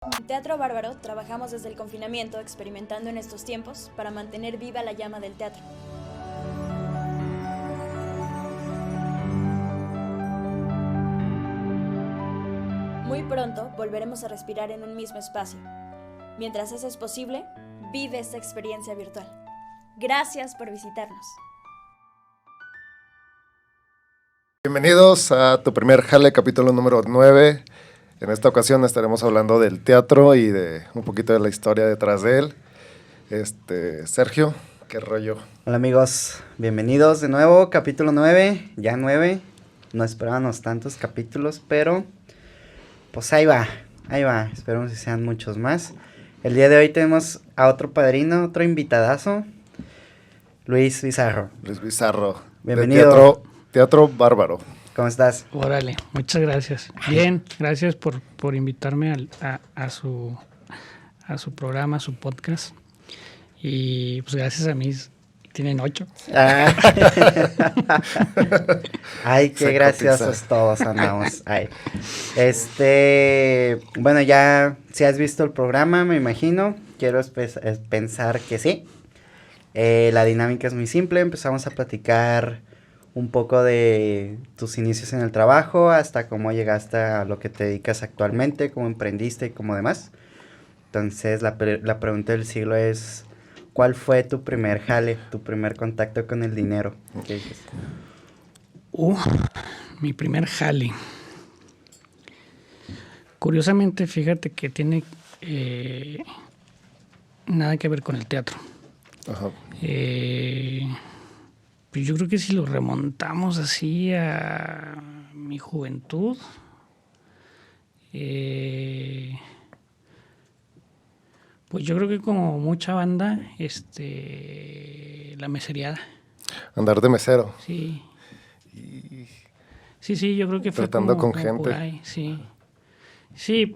En Teatro Bárbaro trabajamos desde el confinamiento experimentando en estos tiempos para mantener viva la llama del teatro. Muy pronto volveremos a respirar en un mismo espacio. Mientras eso es posible, vive esta experiencia virtual. Gracias por visitarnos. Bienvenidos a tu primer Jale, capítulo número 9. En esta ocasión estaremos hablando del teatro y de un poquito de la historia detrás de él. Sergio, ¿qué rollo? Hola amigos, bienvenidos de nuevo, capítulo 9, ya 9. No esperábamos tantos capítulos, pero pues ahí va. Esperemos que sean muchos más. El día de hoy tenemos a otro padrino, otro invitadazo, Luis Bizarro. Luis Bizarro. Bienvenido. De Teatro Bárbaro. ¿Cómo estás? Órale, muchas gracias. Bien, gracias por invitarme a su programa, a su podcast. Y pues gracias a mí, tienen 8. Ay, qué graciosos todos andamos. Ay. Bueno, ya si has visto el programa, me imagino. Quiero pensar que sí. La dinámica es muy simple. Empezamos a platicar un poco de tus inicios en el trabajo, hasta cómo llegaste a lo que te dedicas actualmente, cómo emprendiste y cómo demás. Entonces, la pregunta del siglo es, ¿cuál fue tu primer jale, tu primer contacto con el dinero? ¿Qué dices? Mi primer jale. Curiosamente, fíjate que tiene nada que ver con el teatro. Ajá. Pues yo creo que si lo remontamos así a mi juventud, pues yo creo que como mucha banda, la meseriada. Andar de mesero. Sí. Sí, yo creo que fue tratando como con gente. por ahí, sí. Sí,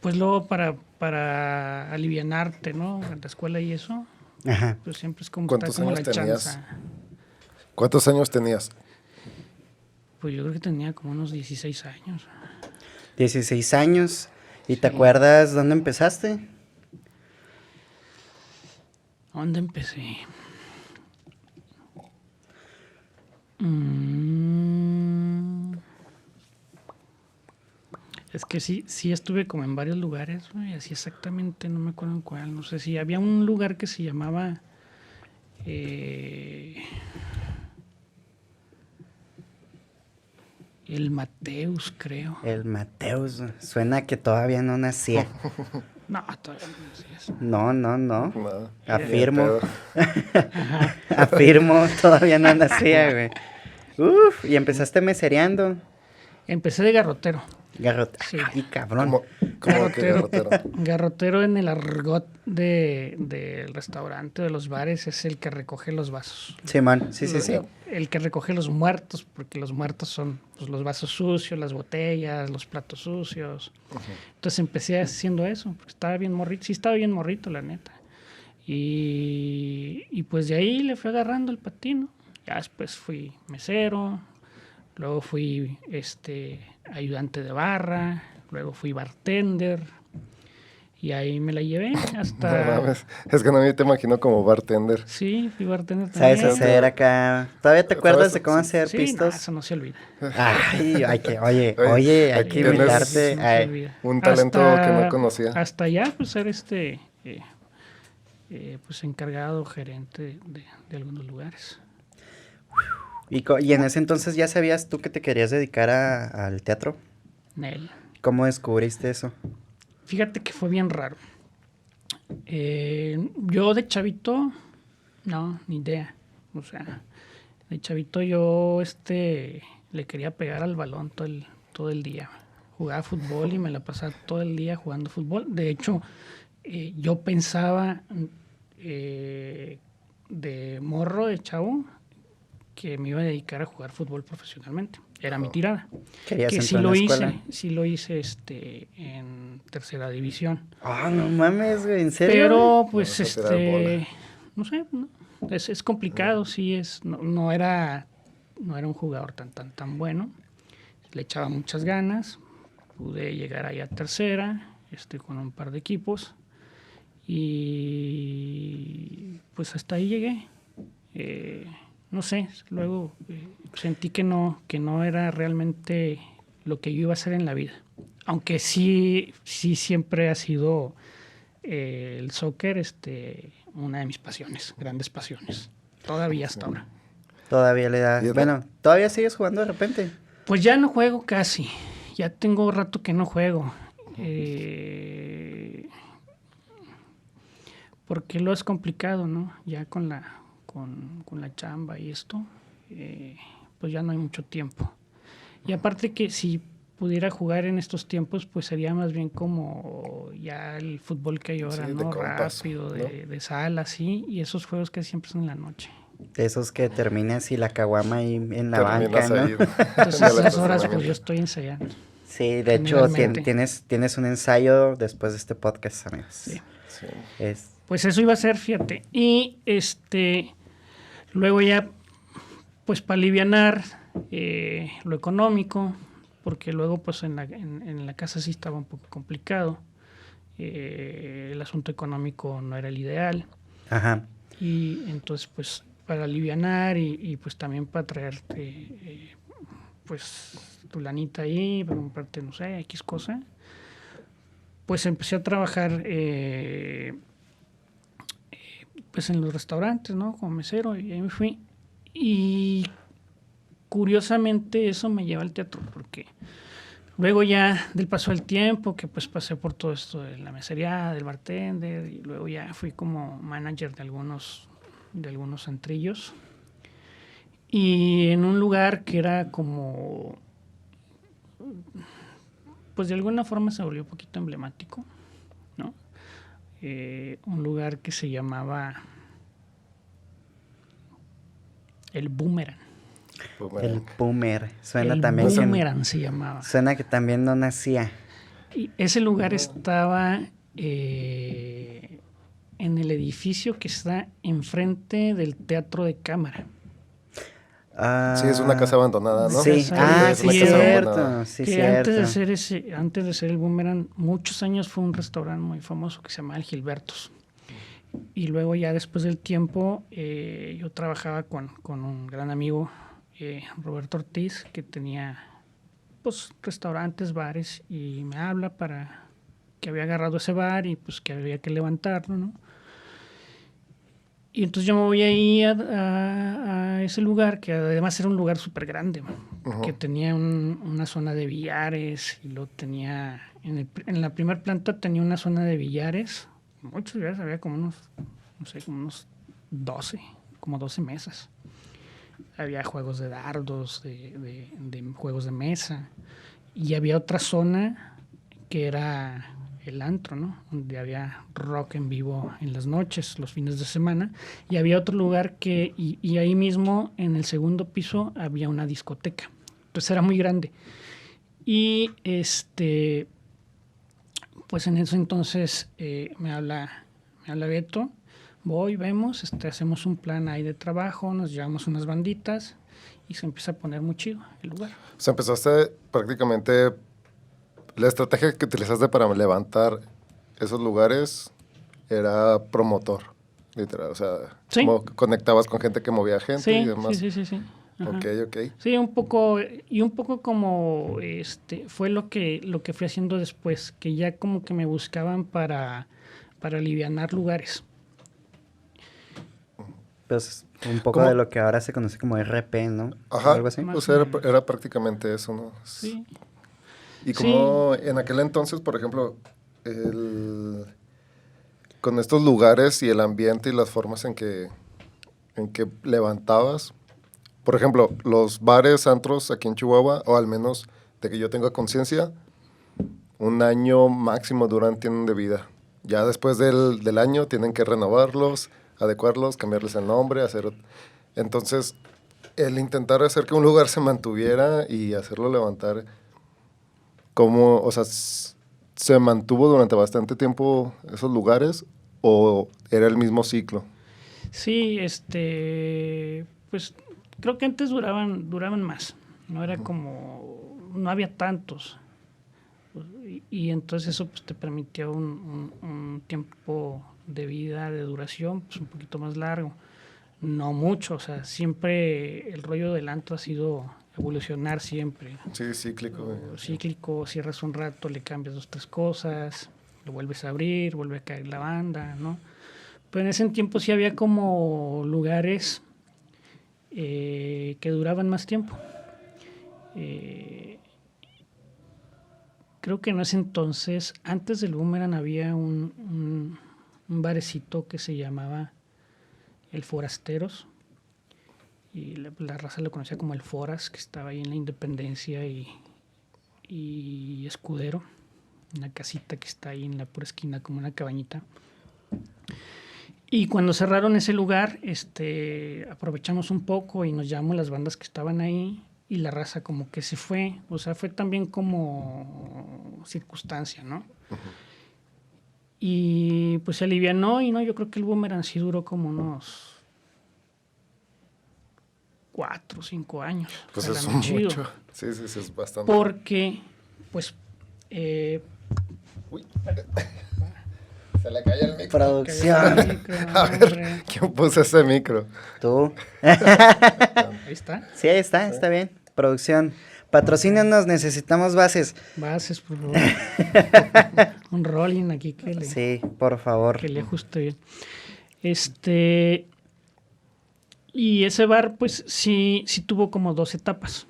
pues luego para alivianarte, ¿no? En la escuela y eso, Ajá. pues siempre es como ¿Cuántos está como años la tenías? chanza. ¿Cuántos años tenías? Pues yo creo que tenía como unos 16 años. 16 años. ¿Y Sí. te acuerdas dónde empezaste? ¿Dónde empecé? Es que sí estuve como en varios lugares, y así exactamente no me acuerdo en cuál. No sé si había un lugar que se llamaba El Mateus, creo. El Mateus. Suena que todavía no nacía. No, todavía no sé eso. No. No. Afirmo. Ni de pedo. Afirmo, todavía no nacía, güey. Uf, y empezaste mesereando. Empecé de garrotero. Garrota. Sí. Ay, cabrón. ¿Cómo que garrotero? Garrotero en el argot del restaurante, de los bares, es el que recoge los vasos. Simón, sí. El que recoge los muertos, porque los muertos son pues, los vasos sucios, las botellas, los platos sucios. Ajá. Entonces empecé haciendo eso, porque estaba bien morrito. Sí, estaba bien morrito, la neta. Y pues de ahí le fui agarrando el patino. Ya después fui mesero, luego fui ayudante de barra, luego fui bartender. Y ahí me la llevé hasta... No mames. Es que no me te imagino como bartender. Sí, fui bartender también. ¿Sabes hacer acá? ¿Todavía te acuerdas de cómo hacer Sí, pistos? no, eso no se olvida. Ay, hay que tienes invitarte. No se Ay, olvida. un talento que no conocía. Hasta ya, pues, ser pues encargado, gerente de algunos lugares. y en ese entonces ya sabías tú que te querías dedicar al teatro. Nel. ¿Cómo descubriste eso? Fíjate que fue bien raro. Yo de chavito, no, ni idea. O sea, de chavito yo le quería pegar al balón todo el día. Jugaba fútbol y me la pasaba todo el día jugando fútbol. De hecho, yo pensaba de morro, de chavo, que me iba a dedicar a jugar fútbol profesionalmente. Era mi tirada. ¿Querías Que sí entrar lo en la escuela? sí lo hice en tercera división. Ah, no mames, güey, ¿en serio? Pero pues Vamos a tirar bola. no sé, ¿no? Es complicado, sí es, no era un jugador tan bueno. le echaba muchas ganas, pude llegar ahí a tercera, con un par de equipos, y pues hasta ahí llegué. No sé, luego sentí que no era realmente lo que yo iba a hacer en la vida. Aunque sí siempre ha sido el soccer una de mis pasiones, grandes pasiones. Todavía hasta ahora. Todavía le da... Bueno, ¿todavía sigues jugando de repente? Pues ya no juego casi. Ya tengo rato que no juego. Porque lo es complicado, ¿no? Ya con la chamba y esto, pues ya no hay mucho tiempo. Y aparte que si pudiera jugar en estos tiempos, pues sería más bien como ya el fútbol que hay ahora, Sí, ¿no? compas, Rápido, ¿no? de sala, sí, y esos juegos que siempre son en la noche. De esos que terminas y la caguama ahí en la banca, Terminas ¿no? ahí. Entonces en el esas horas pues estacionamiento. yo estoy ensayando. Sí, de hecho Generalmente. tienes un ensayo después de este podcast, amigos. Sí. Sí. Pues eso iba a ser, fíjate. Y luego ya, pues para alivianar lo económico, porque luego pues en la casa sí estaba un poco complicado. El asunto económico no era el ideal. Ajá. Y entonces pues para alivianar y pues también para traerte pues tu lanita ahí, para comprarte, no sé, X cosa, pues empecé a trabajar pues en los restaurantes, ¿no? Como mesero, y ahí me fui. Y curiosamente eso me lleva al teatro, porque luego ya del paso del tiempo, que pues pasé por todo esto de la mesería, del bartender, y luego ya fui como manager de algunos antrillos. Y en un lugar que era como, pues de alguna forma se volvió un poquito emblemático, ¿no? Un lugar que se llamaba El Boomerang. El Boomer. Suena El también Boomerang se llamaba. Suena que también no nacía. Y ese lugar estaba en el edificio que está enfrente del Teatro de Cámara. Sí, es una casa abandonada, ¿no? Sí, Sí, sí, es cierto. Sí, que cierto. antes de ser el Boomerang, muchos años fue un restaurante muy famoso que se llamaba el Gilbertos. Y luego ya después del tiempo, yo trabajaba con un gran amigo, Roberto Ortiz, que tenía pues restaurantes, bares, y me habla para que había agarrado ese bar y pues que había que levantarlo, ¿no? Y entonces yo me voy ahí a ese lugar, que además era un lugar súper grande, que tenía una zona de billares, y lo tenía, en la primera planta tenía una zona de billares, muchos billares, había como unos, no sé, como unos 12 mesas. Había juegos de dardos, de juegos de mesa, y había otra zona que era el antro, ¿no? Donde había rock en vivo en las noches, los fines de semana, y había otro lugar y ahí mismo en el segundo piso había una discoteca. Entonces era muy grande. Y pues en ese entonces me habla Beto, vemos, hacemos un plan ahí de trabajo, nos llevamos unas banditas y se empieza a poner muy chido el lugar. O sea, empezaste prácticamente... La estrategia que utilizaste para levantar esos lugares era promotor, literal. O sea, Sí. como conectabas con gente que movía gente Sí, y demás. sí. Ajá. Ok. Sí, un poco como fue lo que fui haciendo después, que ya como que me buscaban para alivianar lugares. Pues un poco ¿Cómo? de lo que ahora se conoce como RP, ¿no? Ajá, Algo así. Más o sea, o menos. era prácticamente eso, ¿no? Sí. Y como en aquel entonces, por ejemplo, con estos lugares y el ambiente y las formas en que levantabas, por ejemplo, los bares, antros aquí en Chihuahua, o al menos de que yo tenga conciencia, 1 año máximo tienen de vida. Ya después del año tienen que renovarlos, adecuarlos, cambiarles el nombre, hacer... Entonces, el intentar hacer que un lugar se mantuviera y hacerlo levantar, como, o sea, ¿se mantuvo durante bastante tiempo esos lugares o era el mismo ciclo? Sí, pues creo que antes duraban más. No era como no había tantos. Y entonces eso pues te permitió un tiempo de vida, de duración, pues un poquito más largo. No mucho, o sea, siempre el rollo del antro ha sido evolucionar siempre. Sí, cíclico. Cíclico, cierras un rato, le cambias 2, 3 cosas, lo vuelves a abrir, vuelve a caer la banda, ¿no? Pero en ese tiempo sí había como lugares que duraban más tiempo. Creo que en ese entonces, antes del Boomerang, había un barecito que se llamaba El Forasteros. Y la raza lo conocía como El Foras, que estaba ahí en la Independencia y Escudero. Una casita que está ahí en la pura esquina, como una cabañita. Y cuando cerraron ese lugar, aprovechamos un poco y nos llamamos las bandas que estaban ahí. Y la raza como que se fue, o sea, fue también como circunstancia, ¿no? Uh-huh. Y pues se alivianó y no, yo creo que el Boomerang sí duró como unos 4 o 5 años. Pues es mucho. Sí, es bastante. Porque, pues... Uy. Se le cayó el micro. Producción. A ver, ¿quién puso ese micro? Tú. Ahí está. Sí, ahí está bien. Producción. Patrocínanos, necesitamos bases. Bases, por favor. Un rolling aquí que le... Sí, por favor. Que le ajuste bien. Y ese bar, pues, sí tuvo como 2 etapas.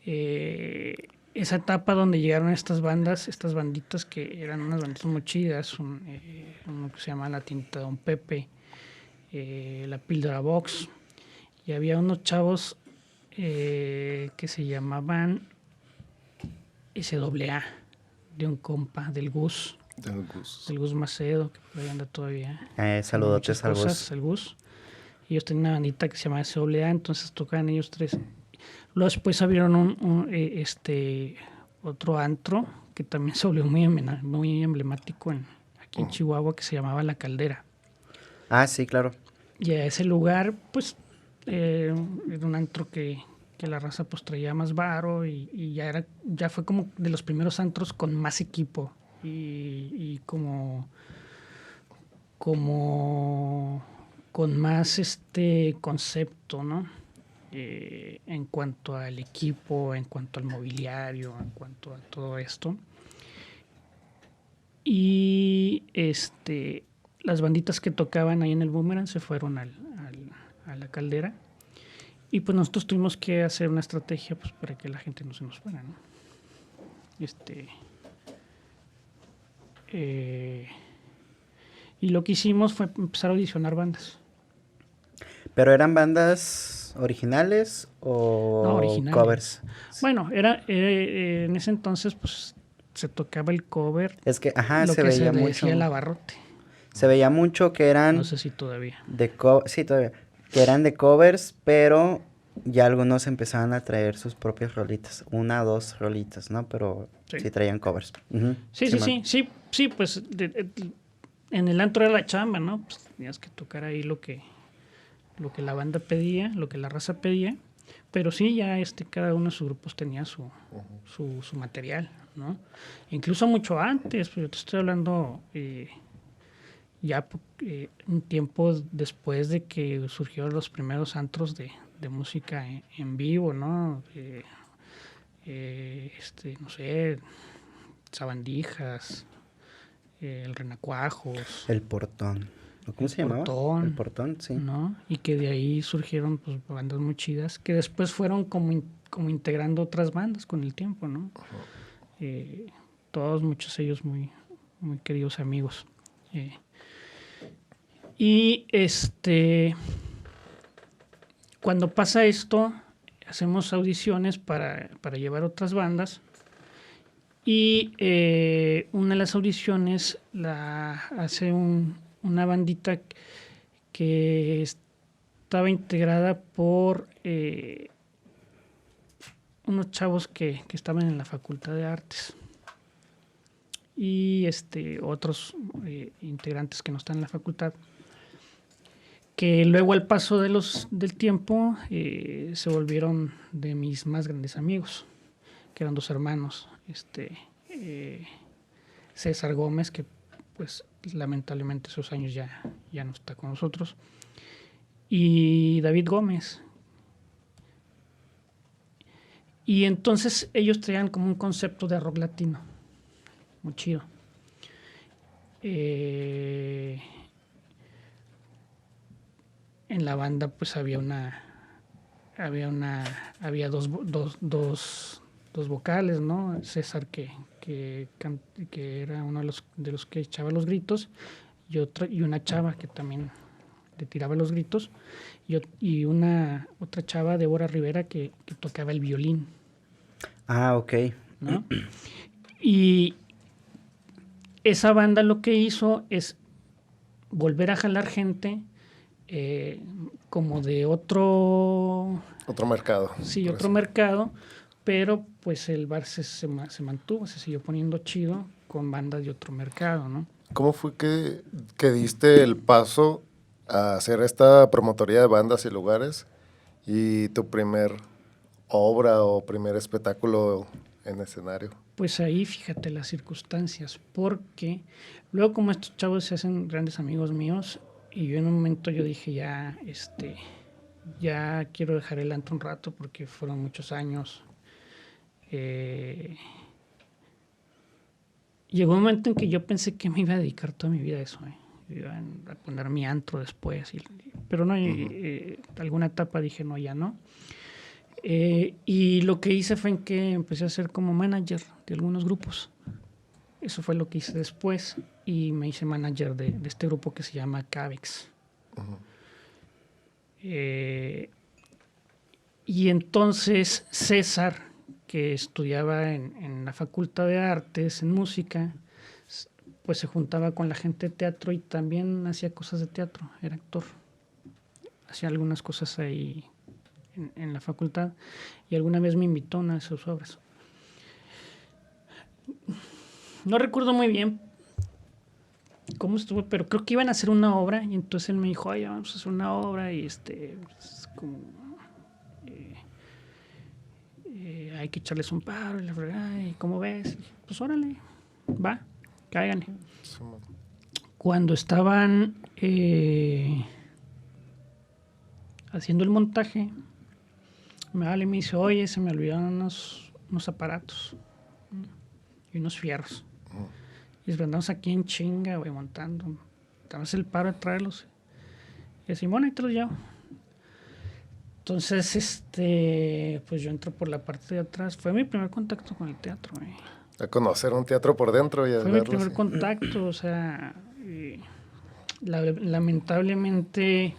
Esa etapa donde llegaron estas banditas que eran unas banditas muy chidas, uno que se llama La Tinta Don Pepe, La Píldora Box, y había unos chavos que se llamaban SAA, de un compa, del Gus. Del Gus Macedo, que por ahí anda todavía. Saludotes al Gus. El Gus. Ellos tenían una bandita que se llamaba SAA, entonces tocaban ellos 3. Luego después abrieron otro antro que también se volvió muy emblemático aquí en Chihuahua, que se llamaba La Caldera. Ah, sí, claro. Y a ese lugar, pues, era un antro que la raza pues traía más varo y ya fue como de los primeros antros con más equipo y como con más concepto, ¿no? En cuanto al equipo, en cuanto al mobiliario, en cuanto a todo esto. Y las banditas que tocaban ahí en el Boomerang se fueron a la Caldera. Y pues nosotros tuvimos que hacer una estrategia pues para que la gente no se nos fuera, ¿no? Y lo que hicimos fue empezar a audicionar bandas. ¿Pero eran bandas originales o no, originales. Covers? Bueno, era en ese entonces pues se tocaba el cover. Es que, lo se que veía se mucho. decía el abarrote. Se veía mucho que eran... No sé si todavía. Sí, todavía. Que eran de covers, pero ya algunos empezaban a traer sus propias rolitas. 1 o 2 rolitas, ¿no? Pero sí traían covers. Uh-huh. Sí, pues en el antro era la chamba, ¿no? Pues tenías que tocar ahí lo que la banda pedía, lo que la raza pedía. Pero sí, ya cada uno de sus grupos tenía su material, ¿no? Incluso mucho antes, pues yo te estoy hablando... un tiempo después de que surgieron los primeros antros de música en vivo, ¿no? No sé, Sabandijas, el Renacuajos. El Portón. ¿Cómo se llamaba? El Portón, sí. ¿No? Y que de ahí surgieron pues, bandas muy chidas que después fueron como integrando otras bandas con el tiempo, ¿no? Todos, muchos de ellos muy, muy queridos amigos. Y cuando pasa esto, hacemos audiciones para llevar otras bandas. Y una de las audiciones la hace una bandita que estaba integrada por unos chavos que estaban en la Facultad de Artes. Y otros integrantes que no están en la facultad, que luego al paso del tiempo se volvieron de mis más grandes amigos. que eran 2 hermanos, César Gómez, que pues lamentablemente esos años ya no está con nosotros, y David Gómez. Y entonces ellos traían como un concepto de rock latino, muy chido. En la banda pues había dos vocales, ¿no? César que era uno de los que echaba los gritos, y una chava que también le tiraba los gritos, y otra chava, Débora Rivera, que tocaba el violín. Ah, ok. ¿No? Y esa banda lo que hizo es volver a jalar gente como de otro mercado. Sí, otro mercado, pero pues el bar se mantuvo, se siguió poniendo chido con bandas de otro mercado, ¿no? ¿Cómo fue que diste el paso a hacer esta promotoría de bandas y lugares y tu primer obra o primer espectáculo en escenario? Pues ahí fíjate las circunstancias, porque luego como estos chavos se hacen grandes amigos míos, y yo en un momento yo dije ya quiero dejar el antro un rato porque fueron muchos años. Llegó un momento en que yo pensé que me iba a dedicar toda mi vida a eso, iba a poner mi antro después, pero no, alguna etapa dije no, ya no. Y lo que hice fue en que empecé a ser como manager de algunos grupos. Eso fue lo que hice después, y me hice manager de este grupo que se llama Cavex. Y entonces César, que estudiaba en la Facultad de Artes, en música, pues se juntaba con la gente de teatro y también hacía cosas de teatro, era actor. Hacía algunas cosas ahí en la facultad, y alguna vez me invitó a una de sus obras. No recuerdo muy bien cómo estuvo, pero creo que iban a hacer una obra, y entonces él me dijo, ay, vamos a hacer una obra, y es como hay que echarles un paro, y la fregada, y ¿cómo ves? Y, pues órale, va, cáiganle. Sí. Cuando estaban haciendo el montaje, me dice, oye, se me olvidaron unos aparatos y unos fierros. Y andamos aquí en chinga, güey, montando. Damos el paro de traerlos. Y así, bueno, ahí te los llevo. Entonces, pues yo entro por la parte de atrás. Fue mi primer contacto con el teatro, güey. A conocer un teatro por dentro y a Fue verlo. mi primer contacto, o sea, lamentablemente...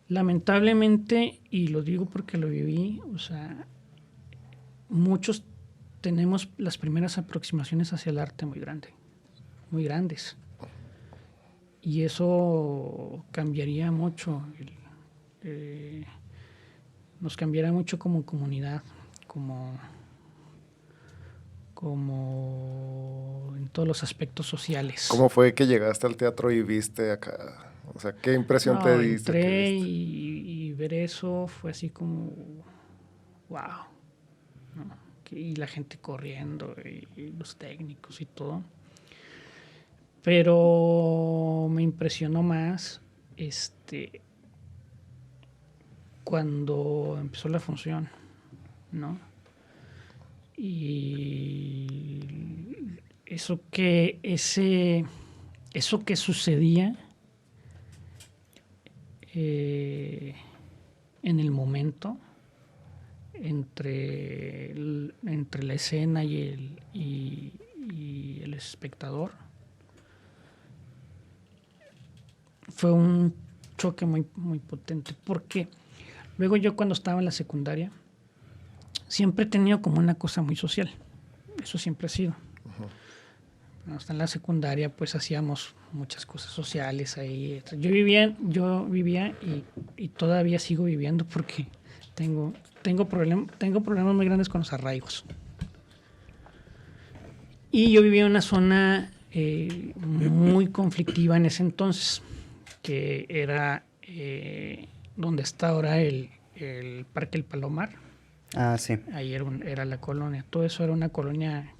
Lamentablemente, y lo digo porque lo viví, o sea, muchos tenemos las primeras aproximaciones hacia el arte muy grandes. Y eso cambiaría mucho, nos cambiaría mucho como comunidad, como en todos los aspectos sociales. ¿Cómo fue que llegaste al teatro y viste acá? O sea, ¿qué impresión te diste? Entré y ver eso fue así como, wow, ¿no? Y la gente corriendo, y los técnicos y todo. Pero me impresionó más cuando empezó la función, ¿no? Y eso que sucedía en el momento entre la escena y el espectador fue un choque muy, muy potente, porque luego yo, cuando estaba en la secundaria, siempre he tenido como una cosa muy social, eso siempre ha sido. Cuando estaba en la secundaria, pues hacíamos muchas cosas sociales ahí. Yo vivía y todavía sigo viviendo, porque tengo problemas muy grandes con los arraigos. Y yo vivía en una zona muy conflictiva en ese entonces, que era donde está ahora el Parque El Palomar. Ah, sí. Ahí era la colonia. Todo eso era una colonia,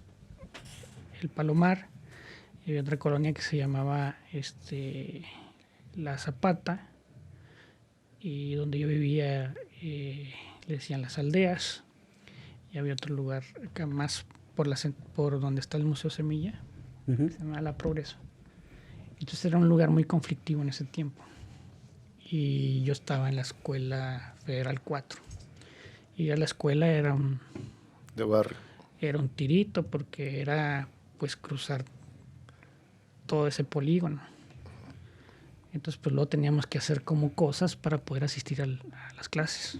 El Palomar. Y había otra colonia que se llamaba La Zapata. Y donde yo vivía le decían Las Aldeas. Y había otro lugar acá más por donde está el Museo Semilla. Ujú. Se llama La Progreso. Entonces era un lugar muy conflictivo en ese tiempo. Y yo estaba en la Escuela Federal 4. Y a la escuela era De barrio. un tirito porque era pues cruzar todo ese polígono. Entonces pues luego teníamos que hacer como cosas para poder asistir a las clases,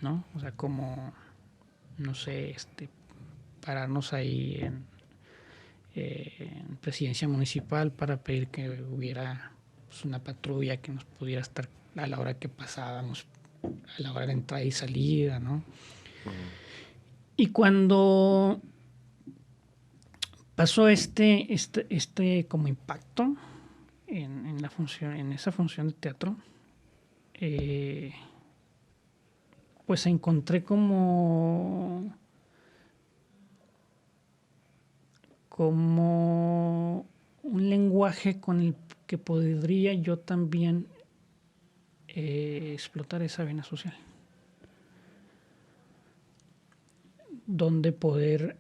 ¿no? O sea, como, no sé, pararnos ahí en presidencia municipal para pedir que hubiera pues, una patrulla que nos pudiera estar a la hora que pasábamos, a la hora de entrada y salida, ¿no? Y cuando pasó este como impacto en la función, en esa función de teatro, pues encontré como un lenguaje con el que podría yo también explotar esa vena social. Donde poder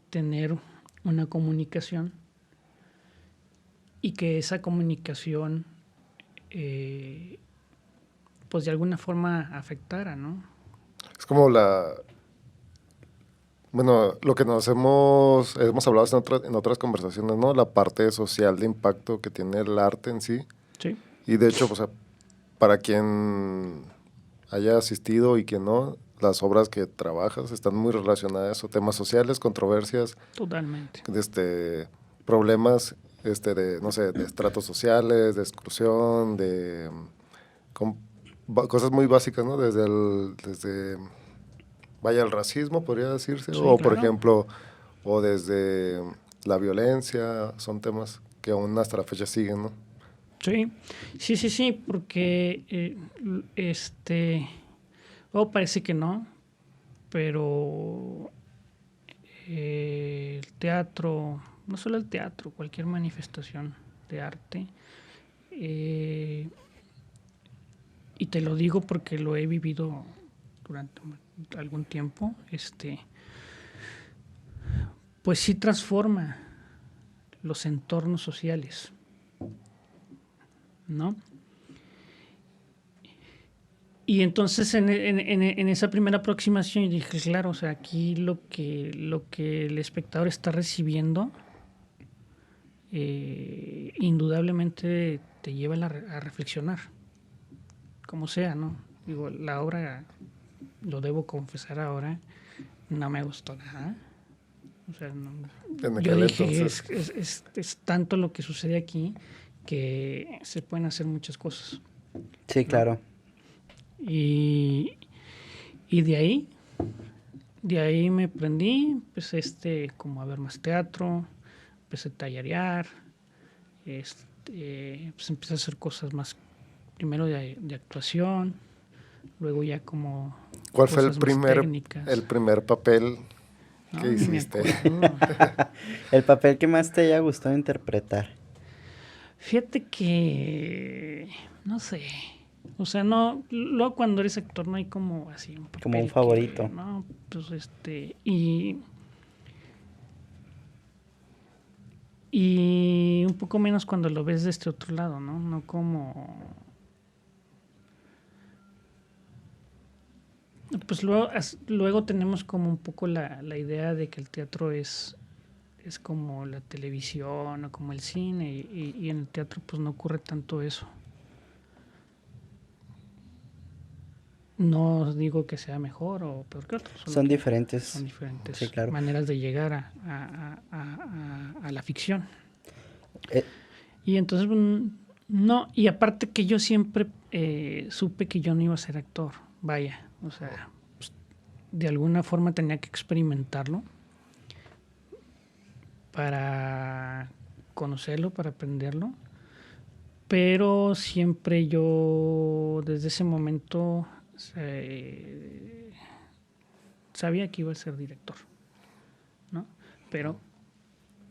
tener una comunicación y que esa comunicación pues de alguna forma afectara, ¿no? Es como bueno, lo que hemos hablado en otras conversaciones, ¿no? La parte social de impacto que tiene el arte en sí. Sí. Y de hecho, pues, para quien haya asistido y quien no, las obras que trabajas están muy relacionadas a temas sociales, controversias, Totalmente. Problemas no sé, de estratos sociales, de exclusión, cosas muy básicas, ¿no? Vaya, el racismo, podría decirse, Sí, o por claro. ejemplo, o desde la violencia, son temas que aún hasta la fecha siguen, ¿no? Sí, porque parece que no, pero el teatro, no solo el teatro, cualquier manifestación de arte, y te lo digo porque lo he vivido durante algún tiempo, pues sí transforma los entornos sociales, ¿no? Y entonces en esa primera aproximación dije, claro, o sea, aquí lo que el espectador está recibiendo indudablemente te lleva a reflexionar, como sea, ¿no? Digo, la obra, lo debo confesar ahora, no me gustó nada. O sea, yo dije, es tanto lo que sucede aquí que se pueden hacer muchas cosas. Sí, ¿no? claro. Y de ahí me prendí, empecé como a ver más teatro, empecé a tallarear, pues empecé a hacer cosas más, primero de actuación, luego ya como ¿Cuál fue cosas más técnicas. el primer papel No, que ni me hiciste? acuerdo. El papel que más te haya gustado interpretar. Fíjate que, no sé, o sea, no, luego cuando eres actor no hay como así un papel Como un favorito. no, pues y un poco menos cuando lo ves de este otro lado, ¿no? No como... Pues luego tenemos como un poco la idea de que el teatro es como la televisión o como el cine y en el teatro pues no ocurre tanto eso. No digo que sea mejor o peor que otros. Son diferentes. Son diferentes Sí, claro. maneras de llegar a la ficción. Eh, Y entonces, no, y aparte que yo siempre supe que yo no iba a ser actor, vaya, o sea, pues, de alguna forma tenía que experimentarlo para conocerlo, para aprenderlo, pero siempre yo desde ese momento sabía que iba a ser director, ¿no? Pero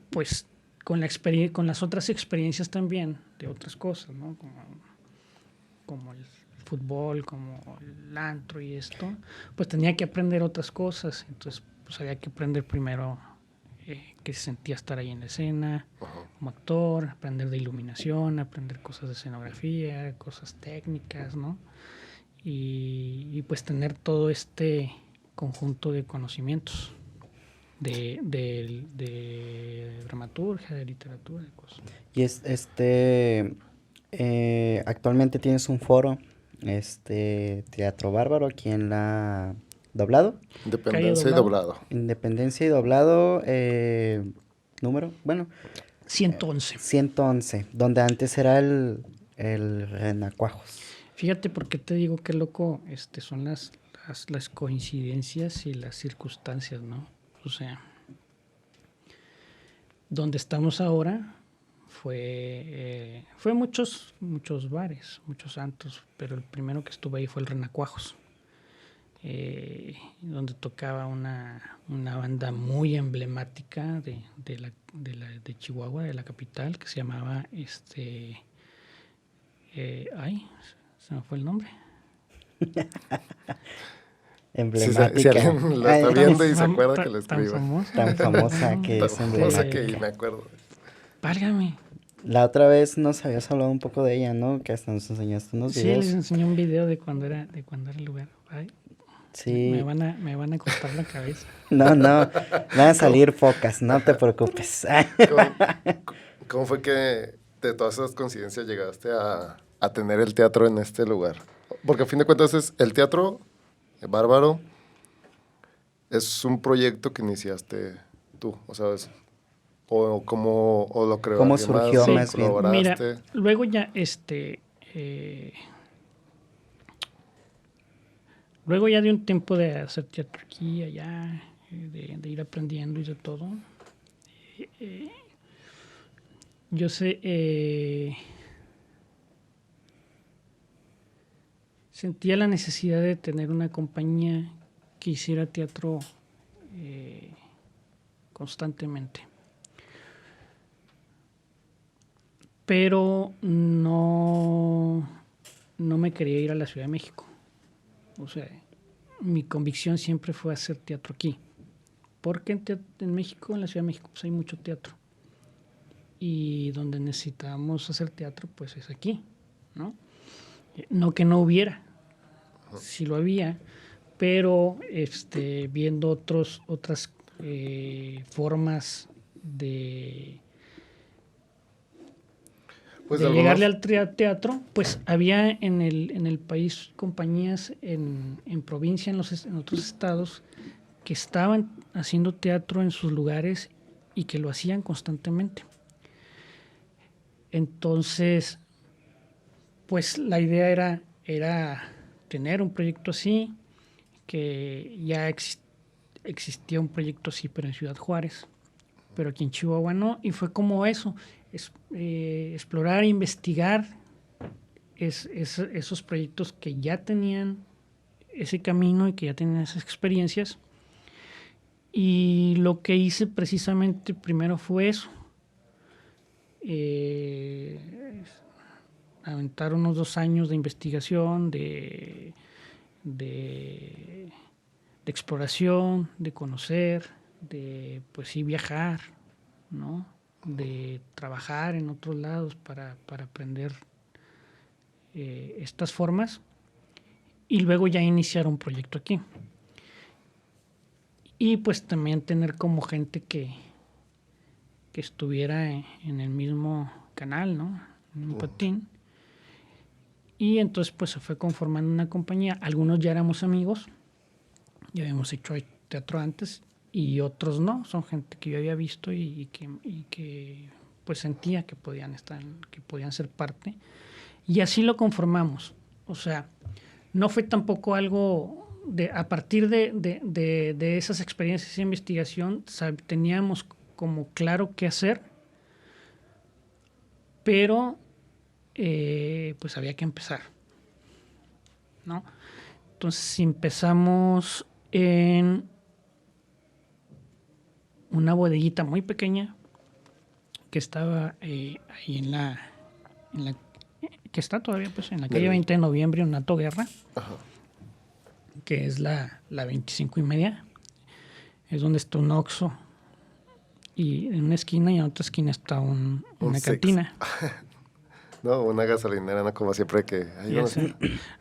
pues con las otras experiencias también de otras cosas, ¿no? Como el fútbol, como el antro y esto, pues tenía que aprender otras cosas. Entonces, pues había que aprender primero qué se sentía estar ahí en la escena, como actor, aprender de iluminación, aprender cosas de escenografía, cosas técnicas, ¿no? Y pues tener todo este conjunto de conocimientos de dramaturgia, de literatura, de cosas. Y actualmente tienes un foro, Teatro Bárbaro, aquí en la Doblado. Independencia y Doblado. Independencia y Doblado, número, bueno. 111. 111, donde antes era el Renacuajos. Fíjate por qué te digo que loco son las coincidencias y las circunstancias, ¿no? O sea, donde estamos ahora fue muchos bares, muchos antros, pero el primero que estuve ahí fue el Renacuajos, donde tocaba una banda muy emblemática de Chihuahua, de la capital, que se llamaba se me fue el nombre. Emblemática. Si alguien la está viendo y se acuerda que la escriba. Tan famosa que es Famosa emblemática. que me acuerdo. Válgame. La otra vez nos habías hablado un poco de ella, ¿no? Que hasta nos enseñaste unos Sí, videos. les enseñé un video de cuando era el lugar. Ay, Sí. me van a cortar la cabeza. No, van a salir focas, no te preocupes. ¿Cómo fue que de todas esas coincidencias llegaste a tener el teatro en este lugar? Porque a fin de cuentas es el teatro Bárbaro es un proyecto que iniciaste tú, o sea, o lo creó ¿Cómo alguien más, surgió ¿o más bien? colaboraste? Mira, luego ya luego ya de un tiempo de hacer teatro aquí y allá, de ir aprendiendo y de todo, yo sentía la necesidad de tener una compañía que hiciera teatro constantemente. Pero no me quería ir a la Ciudad de México. O sea, mi convicción siempre fue hacer teatro aquí. Porque en México, en la Ciudad de México, pues hay mucho teatro. Y donde necesitamos hacer teatro, pues es aquí, ¿no? No que no hubiera, sí lo había, pero viendo otras formas de llegarle al teatro, pues había en el país compañías en provincia, en otros estados, que estaban haciendo teatro en sus lugares y que lo hacían constantemente. Entonces, pues la idea era tener un proyecto así, que ya existía un proyecto así, pero en Ciudad Juárez, pero aquí en Chihuahua no, y fue como eso, explorar, investigar esos proyectos que ya tenían ese camino y que ya tenían esas experiencias. Y lo que hice precisamente primero fue eso, aventar unos 2 años de investigación, de exploración, de conocer, de pues sí viajar, ¿no? De trabajar en otros lados para aprender estas formas y luego ya iniciar un proyecto aquí. Y pues también tener como gente que estuviera en el mismo canal, ¿no? En un patín. Y entonces pues se fue conformando una compañía. Algunos ya éramos amigos, ya habíamos hecho teatro antes, y otros no, son gente que yo había visto y que pues sentía que podían ser parte. Y así lo conformamos. O sea, no fue tampoco algo a partir de esas experiencias de investigación, teníamos como claro qué hacer, pero pues había que empezar, ¿no? Entonces empezamos en una bodeguita muy pequeña que estaba ahí en la que está todavía pues en la calle 20 de noviembre en Nato Guerra, que es la 25 y media, es donde está un Oxxo, y en una esquina y en otra esquina está una cantina. No, una gasolinera, no como siempre que...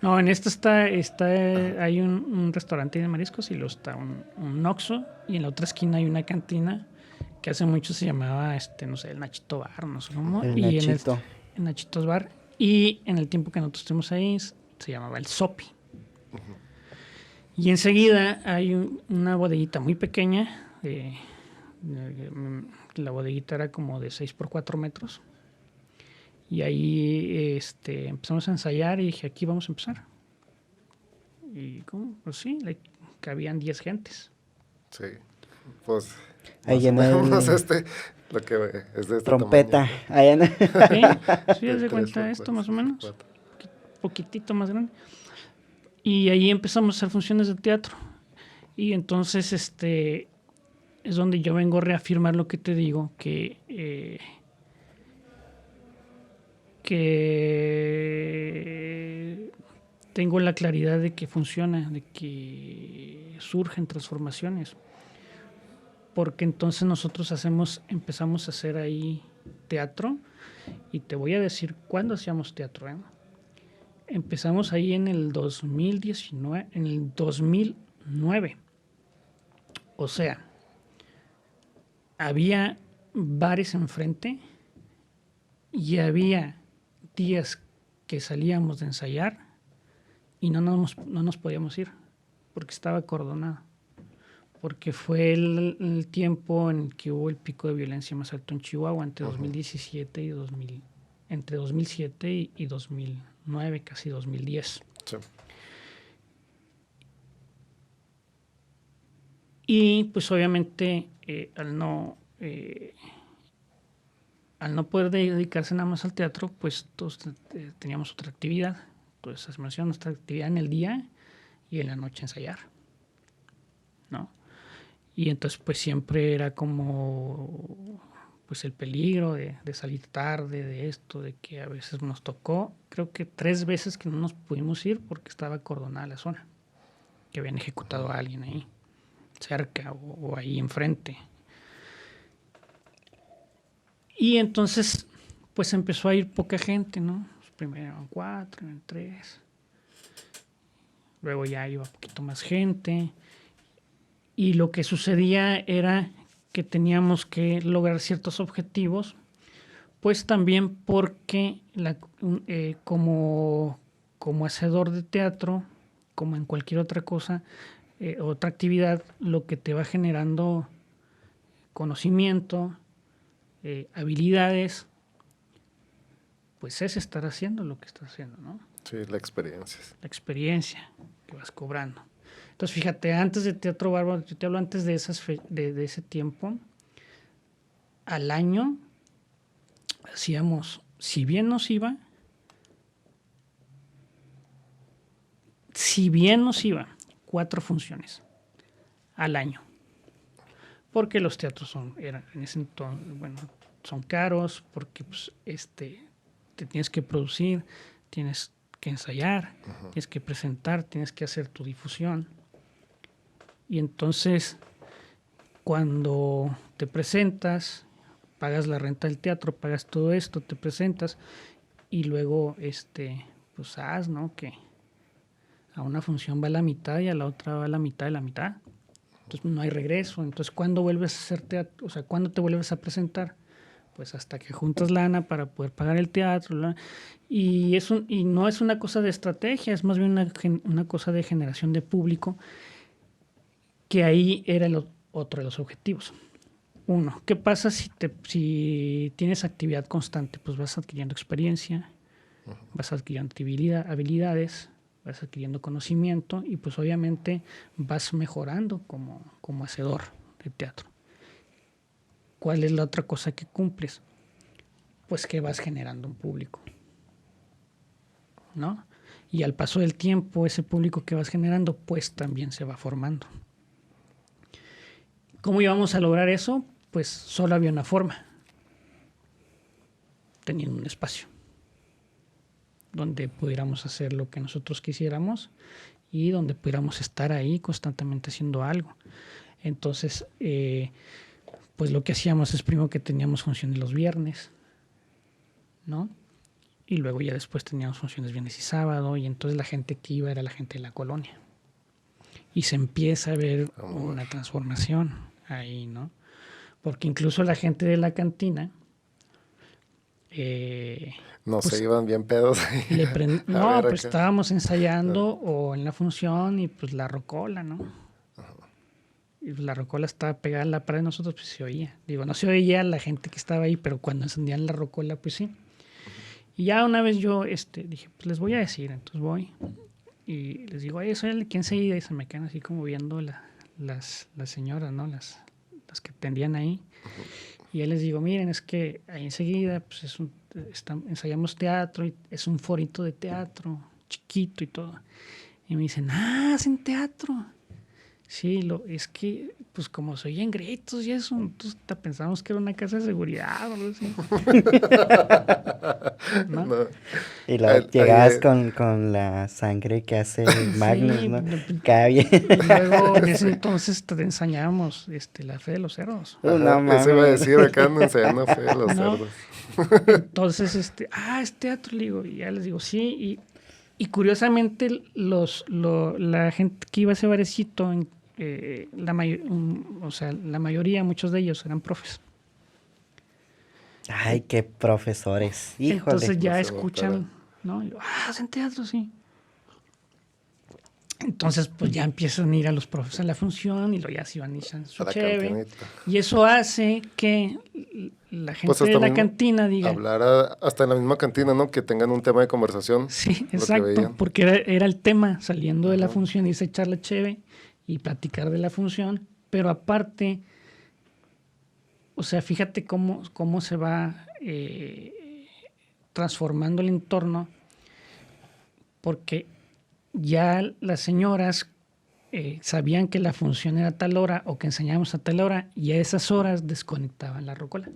No, en esta hay un restaurante de mariscos y luego está un Oxxo, y en la otra esquina hay una cantina que hace mucho se llamaba, no sé, el Nachito Bar, no sé cómo. El y Nachito. En Nachitos Bar. Y en el tiempo que nosotros estuvimos ahí se llamaba el Sopi. Y enseguida hay una bodeguita muy pequeña. La bodeguita era como de 6 por 4 metros. Y ahí empezamos a ensayar y dije, aquí vamos a empezar. Y ¿cómo? Pues sí, cabían 10 gentes. Sí, pues... Ahí en el... lo que es de este trompeta. tamaño. Ahí en... Sí, haz de cuenta esto más o menos. Un poquitito más grande. Y ahí empezamos a hacer funciones de teatro. Y entonces es donde yo vengo a reafirmar lo que te digo, que tengo la claridad de que funciona, de que surgen transformaciones. Porque entonces nosotros empezamos a hacer ahí teatro, y te voy a decir cuándo hacíamos teatro, ¿eh? Empezamos ahí en el 2019, en el 2009. O sea, había bares enfrente y había días que salíamos de ensayar y no nos podíamos ir porque estaba acordonado. Porque fue el tiempo en el que hubo el pico de violencia más alto en Chihuahua entre 2017 y 2000, entre 2007 y 2009, casi 2010. Sí. Y pues obviamente al no poder dedicarse nada más al teatro, pues todos teníamos otra actividad. Entonces hacíamos nuestra actividad en el día y en la noche ensayar, ¿no? Y entonces pues siempre era como pues el peligro de salir tarde, de esto, de que a veces nos tocó, creo que 3 veces que no nos pudimos ir porque estaba acordonada la zona, que habían ejecutado a alguien ahí cerca o ahí enfrente. Y entonces pues empezó a ir poca gente, ¿no? Primero eran 4, eran 3, luego ya iba un poquito más gente. Y lo que sucedía era que teníamos que lograr ciertos objetivos, pues también porque como hacedor de teatro, como en cualquier otra cosa, otra actividad, lo que te va generando conocimiento, habilidades, pues es estar haciendo lo que estás haciendo, ¿no? Sí, la experiencia. La experiencia que vas cobrando. Entonces, fíjate, antes de Teatro Bárbaro, yo te hablo antes de de ese tiempo, al año hacíamos, si bien nos iba, 4 funciones al año. Porque los teatros eran en ese entonces, bueno, son caros, porque pues, te tienes que producir, tienes que ensayar, tienes que presentar, tienes que hacer tu difusión. Y entonces, cuando te presentas, pagas la renta del teatro, pagas todo esto, te presentas y luego, pues ¿no? Que a una función va la mitad y a la otra va la mitad de la mitad. Entonces no hay regreso. Entonces, ¿cuándo vuelves a hacer teatro? O sea, ¿cuándo te vuelves a presentar? Pues hasta que juntas lana para poder pagar el teatro. Y no es una cosa de estrategia, es más bien una cosa de generación de público, que ahí era otro de los objetivos. 1, ¿qué pasa si tienes actividad constante? Pues vas adquiriendo experiencia, vas adquiriendo habilidades, vas adquiriendo conocimiento y pues obviamente vas mejorando como hacedor de teatro. ¿Cuál es la otra cosa que cumples? pues que vas generando un público, ¿no? Y al paso del tiempo, ese público que vas generando, pues también se va formando. ¿Cómo íbamos a lograr eso? Pues solo había una forma, teniendo un espacio donde pudiéramos hacer lo que nosotros quisiéramos y donde pudiéramos estar ahí constantemente haciendo algo. Entonces, pues lo que hacíamos es primero que teníamos funciones los viernes, ¿no? Y luego ya después teníamos funciones viernes y sábado, y entonces la gente que iba era la gente de la colonia. Y se empieza a ver una transformación ahí, ¿no? Porque incluso la gente de la cantina... no pues, se iban bien pedos. no, pues estábamos ensayando o en la función y pues la rocola, ¿no? Y la rocola estaba pegada a la pared de nosotros, pues se oía. Digo, no se oía la gente que estaba ahí, pero cuando encendían la rocola, pues sí. Y ya una vez yo dije, pues les voy a decir, entonces voy. Y les digo, oye, soy el de aquí enseguida, y se me quedan así como viendo las señoras, ¿no? Las que atendían ahí. Y ya les digo, miren, es que ahí enseguida pues ensayamos teatro, y es un forito de teatro, chiquito y todo. Y me dicen, ¿hacen teatro? Sí, es que, pues como se oyen gritos y eso, entonces pensamos que era una casa de seguridad o algo así. ¿No? No. Y luego llegabas con la sangre que hace Magnus, Sí, ¿no? pues, Cada bien. Y luego en ese entonces te enseñábamos la fe de los cerdos. No Ajá, mames. eso iba a decir, acá andan enseñando fe de los No. cerdos. Entonces, es teatro, le digo, y ya les digo, sí, y curiosamente la gente que iba a ese barecito, la mayoría, muchos de ellos eran profes. Ay, qué profesores. Híjole. Entonces ya No sé, escuchan, ¿no? Y yo, hacen teatro, sí. Entonces, pues ya empiezan a ir a los profes a la función y luego ya se van y echan su A la cheve. cantinita. Y eso hace que la gente Pues de hasta la mismo cantina diga... hablar hasta en la misma cantina, ¿no? Que tengan un tema de conversación. Sí, lo que exacto, veían. porque era el tema saliendo de la función, irse a echar la cheve y platicar de la función, pero aparte, o sea, fíjate cómo se va transformando el entorno, porque ya las señoras sabían que la función era a tal hora o que enseñábamos a tal hora, y a esas horas desconectaban la rocola.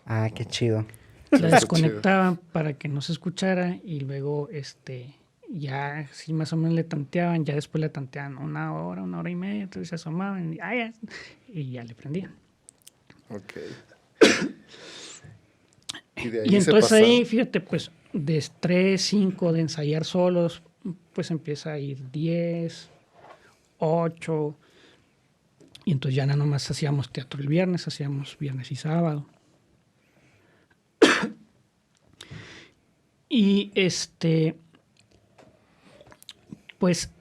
Ah, qué chido. La Está desconectaban para que no se escuchara y luego ya sí más o menos le tanteaban, ya después le tanteaban una hora y media, entonces se asomaban y ya le prendían. Ok. Y de ahí Y se entonces pasa- ahí, fíjate, pues de 3, 5 de ensayar solos, pues empieza a ir 10, 8, y entonces ya nada más hacíamos teatro el viernes, hacíamos viernes y sábado. Y pues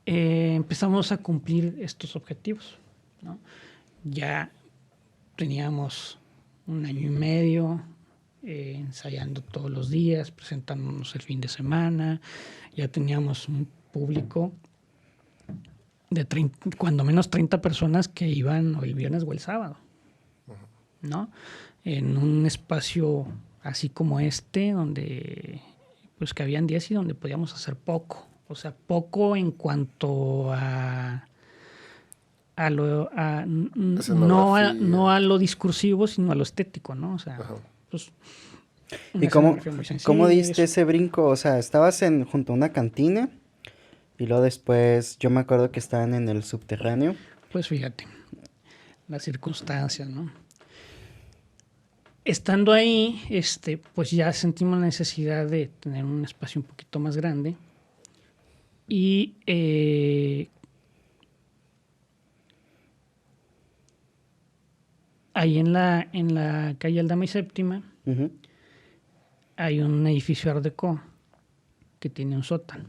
empezamos a cumplir estos objetivos, ¿no? Ya teníamos 1 año y medio ensayando todos los días, presentándonos el fin de semana, ya teníamos un público de cuando menos 30 personas que iban o el viernes o el sábado, ¿no? En un espacio así como donde pues que habían 10 y donde podíamos hacer poco. O sea, poco en cuanto Escenografía. no a lo discursivo, sino a lo estético, ¿no? O sea, Ajá. pues... ¿Y una cómo escenografía muy sencilla, cómo diste eso. ese brinco? O sea, estabas junto a una cantina y luego después, yo me acuerdo que estaban en el subterráneo. Pues fíjate, las circunstancias, ¿no? Estando ahí, pues ya sentimos la necesidad de tener un espacio un poquito más grande y ahí en la calle Aldama y Séptima Ujú. hay un edificio Art Deco que tiene un sótano.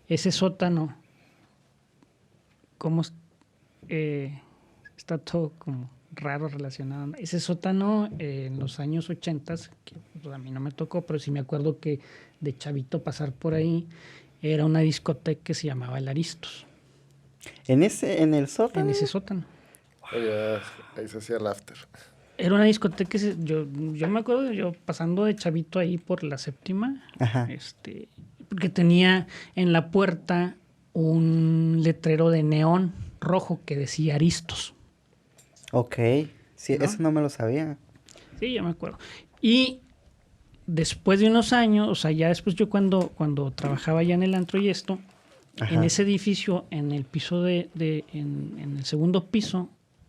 Ese sótano, como está todo como raro relacionado. Ese sótano en los años 80, que pues, a mí no me tocó, pero sí me acuerdo que de chavito pasar por ahí, era una discoteca que se llamaba El Aristos, ¿En el sótano? en ese sótano. Oye, ahí se hacía el after. Era una discoteca que yo me acuerdo yo pasando de chavito ahí por la séptima, Ajá. porque tenía en la puerta un letrero de neón rojo que decía Aristos. Ok. Sí, ¿No? eso no me lo sabía. Sí, ya me acuerdo. Y después de unos años, o sea, ya después yo cuando trabajaba ya en el antro y esto, Ajá. en ese edificio, en el piso en el segundo piso,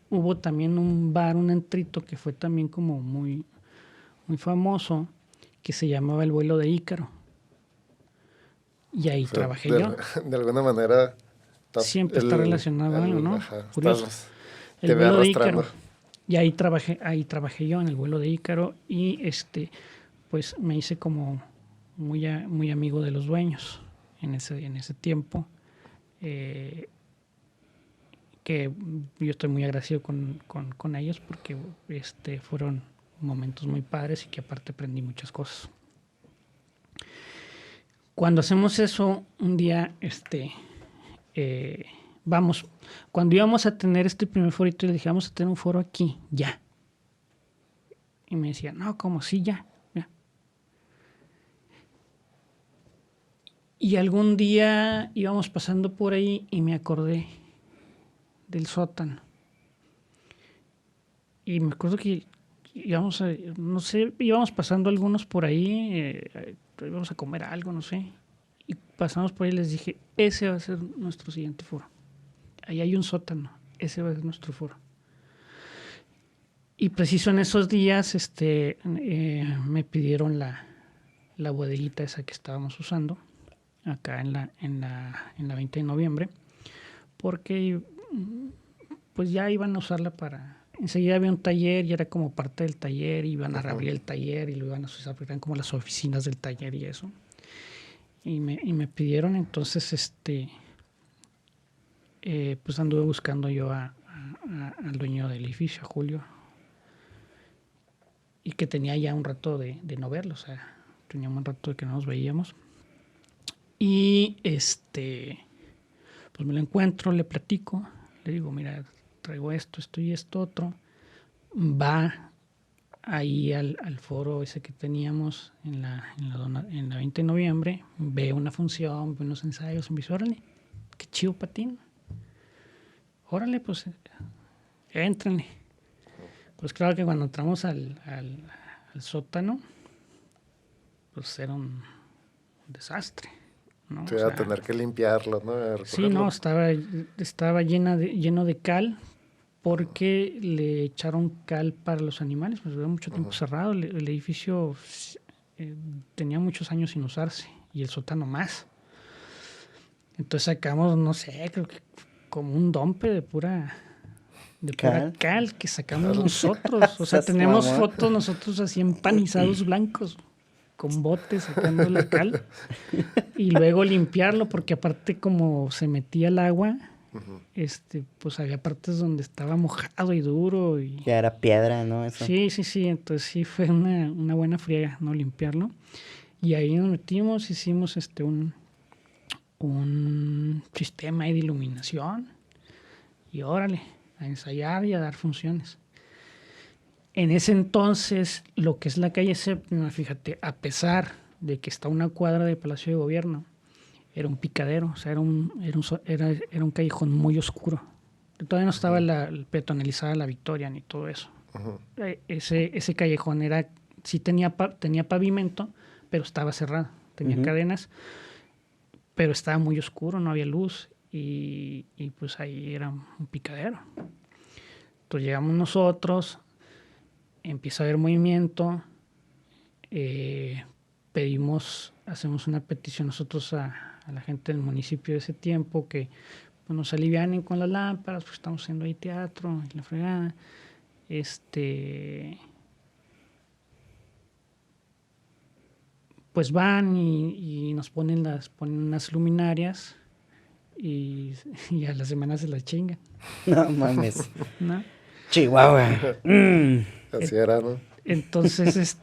hubo también un bar, un antrito que fue también como muy, muy famoso, que se llamaba El Vuelo de Ícaro. Y ahí O sea, trabajé yo. de alguna manera... Siempre está relacionado a algo, ¿no? Ajá, Curioso. te El ve Vuelo de arrastrando. Ícaro. Y ahí trabajé yo en El Vuelo de Ícaro y pues me hice como muy amigo de los dueños en ese tiempo. Que yo estoy muy agradecido con ellos porque fueron momentos muy padres y que aparte aprendí muchas cosas. Cuando hacemos eso, un día, cuando íbamos a tener este primer forito, le dije, vamos a tener un foro aquí, ya. Y me decía, no, ¿cómo? Sí, ya. Y algún día íbamos pasando por ahí y me acordé del sótano. Y me acuerdo que íbamos pasando algunos por ahí, íbamos a comer algo, no sé. Y pasamos por ahí y les dije, ese va a ser nuestro siguiente foro. Ahí hay un sótano, ese va a ser nuestro foro. Y preciso en esos días me pidieron la bodeguita esa que estábamos usando, acá en la 20 de noviembre, porque pues ya iban a usarla para... Enseguida había un taller y era como parte del taller, iban a reabrir el taller y lo iban a usar, eran como las oficinas del taller y eso. Y me pidieron, entonces, pues anduve buscando yo al dueño del edificio, a Julio, y que tenía ya un rato de no verlo, o sea, teníamos un rato de que no nos veíamos. Y pues me lo encuentro, le platico, le digo, mira, traigo esto y esto otro. Va ahí al foro ese que teníamos en la 20 de noviembre, ve una función, ve unos ensayos, me dice, órale, qué chido patín. Órale, pues, éntrenle. Pues claro que cuando entramos al sótano, pues era un desastre, ¿no? Sí, O sea, a tener que limpiarlo, ¿no? sí, no, estaba lleno de cal porque le echaron cal para los animales, pues duró mucho tiempo cerrado, el edificio tenía muchos años sin usarse y el sótano más. Entonces sacamos, no sé, creo que como un dompe de pura cal que sacamos nosotros. O sea, tenemos fotos nosotros así empanizados blancos, con botes sacando la cal y luego limpiarlo, porque aparte como se metía el agua, pues había partes donde estaba mojado y duro. Ya era piedra, ¿no? Eso. Sí, entonces sí fue una buena friega, ¿no? Limpiarlo. Y ahí nos metimos, hicimos un sistema de iluminación y órale, a ensayar y a dar funciones. En ese entonces, lo que es la calle Séptima, fíjate, a pesar de que está a una cuadra del Palacio de Gobierno, era un picadero, o sea, era un callejón muy oscuro. Todavía no estaba peatonalizada la Victoria ni todo eso. Ese callejón sí tenía pavimento, pero estaba cerrado, tenía cadenas, pero estaba muy oscuro, no había luz y pues ahí era un picadero. Entonces llegamos nosotros, empieza a haber movimiento, hacemos una petición nosotros a la gente del municipio de ese tiempo que pues, nos alivianen con las lámparas, pues estamos haciendo ahí teatro y la fregada. Pues van y nos ponen unas luminarias y a la semana se las chingan. No mames. ¿No? Chihuahua. Así era, ¿no? Entonces,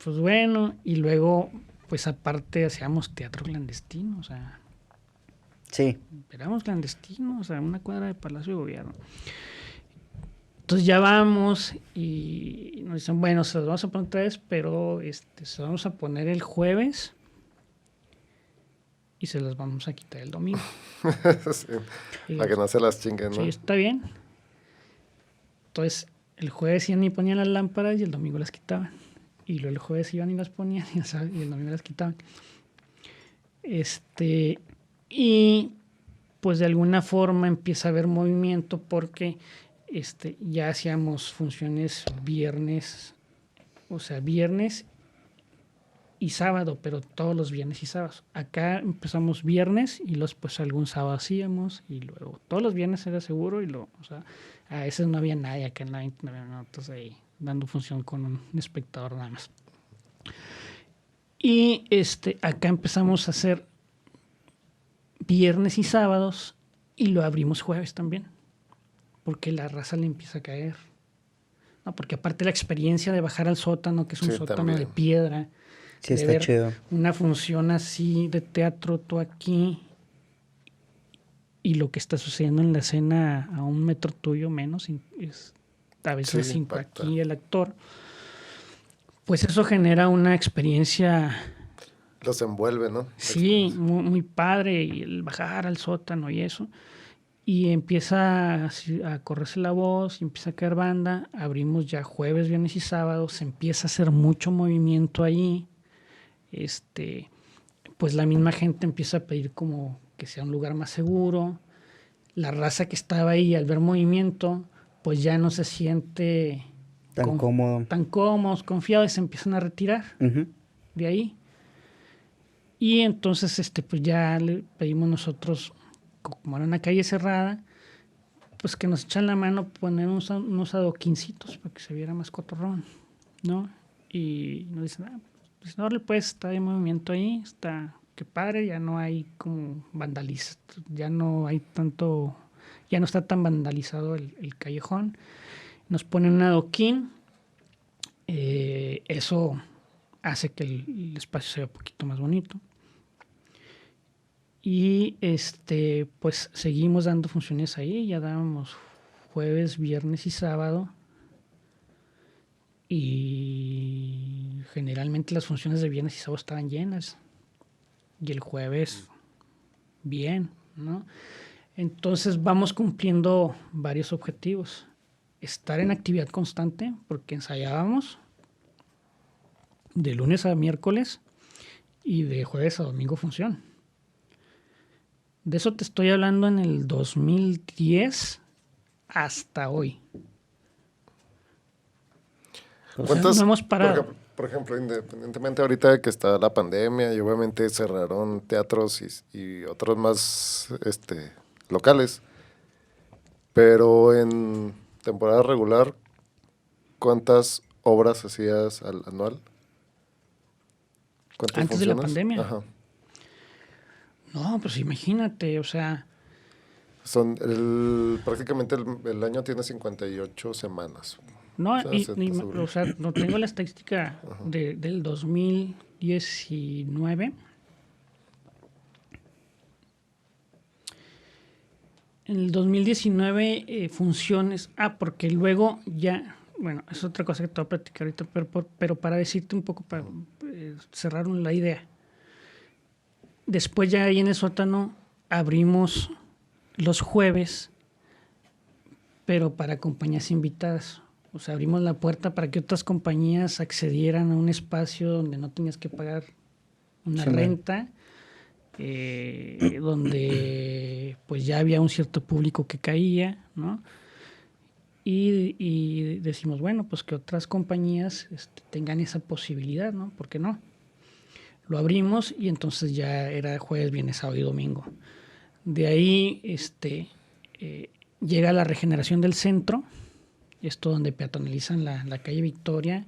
pues bueno, y luego, pues aparte hacíamos teatro clandestino, o sea, Sí. éramos clandestinos, o sea, una cuadra de Palacio de Gobierno. Entonces ya vamos y nos dicen, bueno, se los vamos a poner otra vez, pero se los vamos a poner el jueves y se los vamos a quitar el domingo. Sí, Y para que no se las chinguen, ¿no? sí, está bien. Entonces, el jueves iban y ponían las lámparas y el domingo las quitaban. Y luego el jueves iban y las ponían y el domingo las quitaban. Y pues de alguna forma empieza a haber movimiento porque ya hacíamos funciones viernes, o sea, viernes y sábado, pero todos los viernes y sábados. Acá empezamos viernes y los pues algún sábado hacíamos y luego todos los viernes era seguro y luego, o sea, a veces no había nadie acá en la 29 minutos ahí dando función con un espectador nada más. Y acá empezamos a hacer viernes y sábados y lo abrimos jueves también, porque la raza le empieza a caer. No, porque aparte la experiencia de bajar al sótano, que es un Sí, sótano también. de piedra, Sí, de está ver chido. una función así de teatro, tú aquí, y lo que está sucediendo en la escena a 1 metro tuyo menos, es a veces Sí, impacta. aquí el actor, pues eso genera una experiencia, Los envuelve, ¿no? sí, muy, muy padre, y el bajar al sótano y eso. Y empieza a correrse la voz, y empieza a caer banda, abrimos ya jueves, viernes y sábados, se empieza a hacer mucho movimiento ahí. Pues la misma gente empieza a pedir como que sea un lugar más seguro. La raza que estaba ahí al ver movimiento, pues ya no se siente Tan cómodo. tan cómodos, confiados, y se empiezan a retirar Ujú. de ahí. Y entonces pues ya le pedimos nosotros, como era una calle cerrada, pues que nos echan la mano poner unos adoquincitos para que se viera más cotorrón, ¿no? Y nos dicen, pues no, pues está de movimiento ahí, está, qué padre, ya no hay como vandalismo, ya no hay tanto, ya no está tan vandalizado el callejón. Nos ponen un adoquín, eso hace que el espacio sea un poquito más bonito. Y pues seguimos dando funciones ahí, ya dábamos jueves, viernes y sábado. Y generalmente las funciones de viernes y sábado estaban llenas. Y el jueves, bien, ¿no? Entonces vamos cumpliendo varios objetivos. Estar en actividad constante, porque ensayábamos de lunes a miércoles y de jueves a domingo función. De eso te estoy hablando en el 2010 hasta hoy. O sea, no hemos parado. Por ejemplo, independientemente ahorita de que está la pandemia y obviamente cerraron teatros y otros más locales, pero en temporada regular, ¿cuántas obras hacías al anual? ¿Cuántas Antes de la funciones? pandemia. Ajá. No, pues imagínate, o sea, Prácticamente el año tiene 58 semanas. no, O sea, o sea, no tengo la estadística del 2019. En el 2019 funciones, porque luego ya, bueno, es otra cosa que te voy a platicar ahorita, pero para decirte un poco, para cerrar la idea. Después ya ahí en el sótano abrimos los jueves, pero para compañías invitadas. O sea, abrimos la puerta para que otras compañías accedieran a un espacio donde no tenías que pagar una renta, donde pues ya había un cierto público que caía, ¿no? Y decimos, bueno, pues que otras compañías tengan esa posibilidad, ¿no? ¿Por qué no? Lo abrimos y entonces ya era jueves, viernes, sábado y domingo. De ahí llega la regeneración del centro, esto donde peatonalizan la calle Victoria,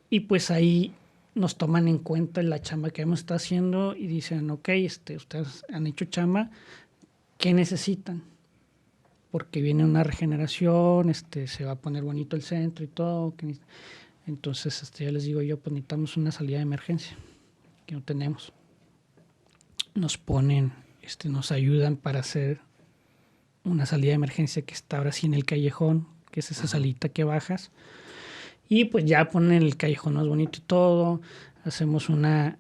y pues ahí nos toman en cuenta la chamba que hemos estado haciendo y dicen, ok, ustedes han hecho chamba, ¿qué necesitan? Porque viene una regeneración, se va a poner bonito el centro y todo. Entonces ya les digo yo, pues necesitamos una salida de emergencia, que no tenemos. Nos ponen, nos ayudan para hacer una salida de emergencia que está ahora sí en el callejón, que es esa salita que bajas. Y pues ya ponen el callejón más bonito y todo. Hacemos una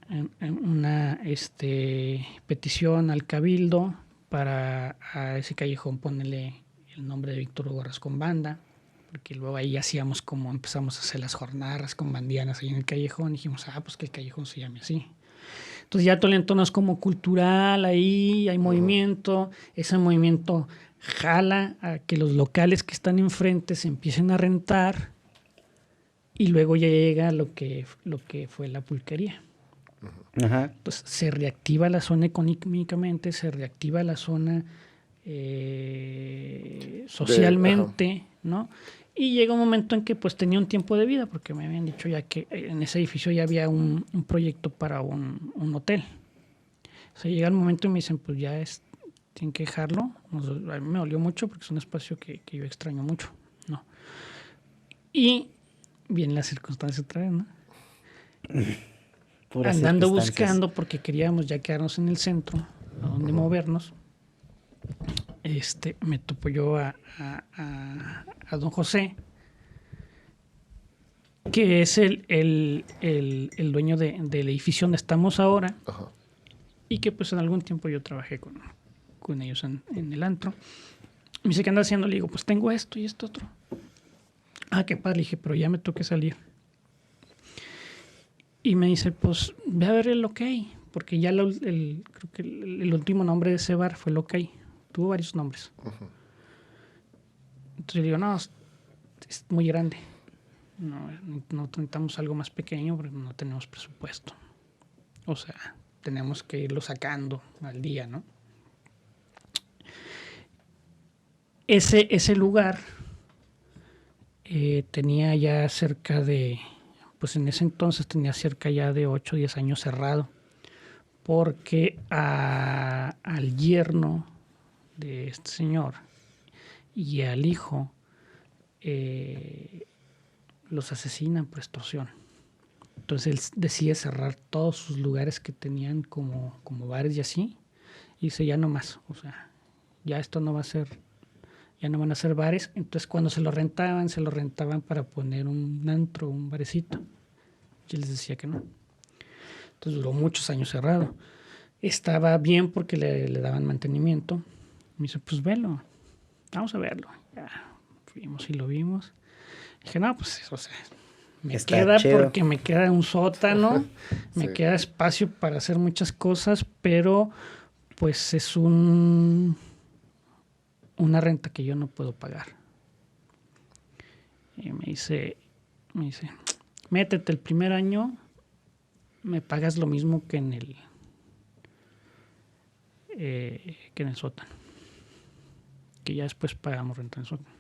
petición al Cabildo para a ese callejón ponerle el nombre de Víctor Hugo Rascón Banda, porque luego ahí hacíamos como empezamos a hacer las jornadas con bandianas ahí en el callejón. Y dijimos, pues que el callejón se llame así. Entonces ya todo el entorno es como cultural, ahí hay movimiento. Ese movimiento jala a que los locales que están enfrente se empiecen a rentar. Y luego ya llega lo que fue la pulquería. Ajá. Entonces se reactiva la zona económicamente, se reactiva la zona socialmente, ¿no? Y llega un momento en que pues tenía un tiempo de vida, porque me habían dicho ya que en ese edificio ya había un proyecto para un hotel. O sea, llega el momento y me dicen, pues ya tienen que dejarlo. A mí me dolió mucho porque es un espacio que yo extraño mucho, ¿no? Y vienen las circunstancias otra vez, ¿no? Puras Andando circunstancias. buscando porque queríamos ya quedarnos en el centro, a donde movernos. Me topo yo a don José, que es el dueño del edificio donde estamos ahora. Ajá. Y que pues en algún tiempo yo trabajé con ellos en el antro. Me dice, ¿qué andas haciendo? Le digo, pues tengo esto y esto otro. Qué padre. Le dije, pero ya me toque salir. Y me dice, pues ve a ver el OK, porque ya creo que el último nombre de ese bar fue el OK. Tuvo varios nombres. Entonces le digo, no, es muy grande. No necesitamos algo más pequeño porque no tenemos presupuesto. O sea, tenemos que irlo sacando al día, ¿no? Ese lugar tenía ya cerca de, pues en ese entonces tenía cerca ya de 8 o 10 años cerrado, porque al yerno de este señor y al hijo los asesinan por extorsión. Entonces él decide cerrar todos sus lugares que tenían como bares y así, y dice, ya no más, o sea, ya esto no va a ser, ya no van a ser bares. Entonces cuando se lo rentaban para poner un antro, un barecito. Y él les decía que no. Entonces duró muchos años cerrado. Estaba bien porque le daban mantenimiento. Me dice, pues velo, vamos a verlo. Ya fuimos y lo vimos. Dije, no, pues o sea, me Está queda chido. porque me queda un sótano, me Sí. queda espacio para hacer muchas cosas, pero pues es una renta que yo no puedo pagar. Y me dice, métete el primer año, me pagas lo mismo que en el sótano. Que ya después pagamos renta en el sótano.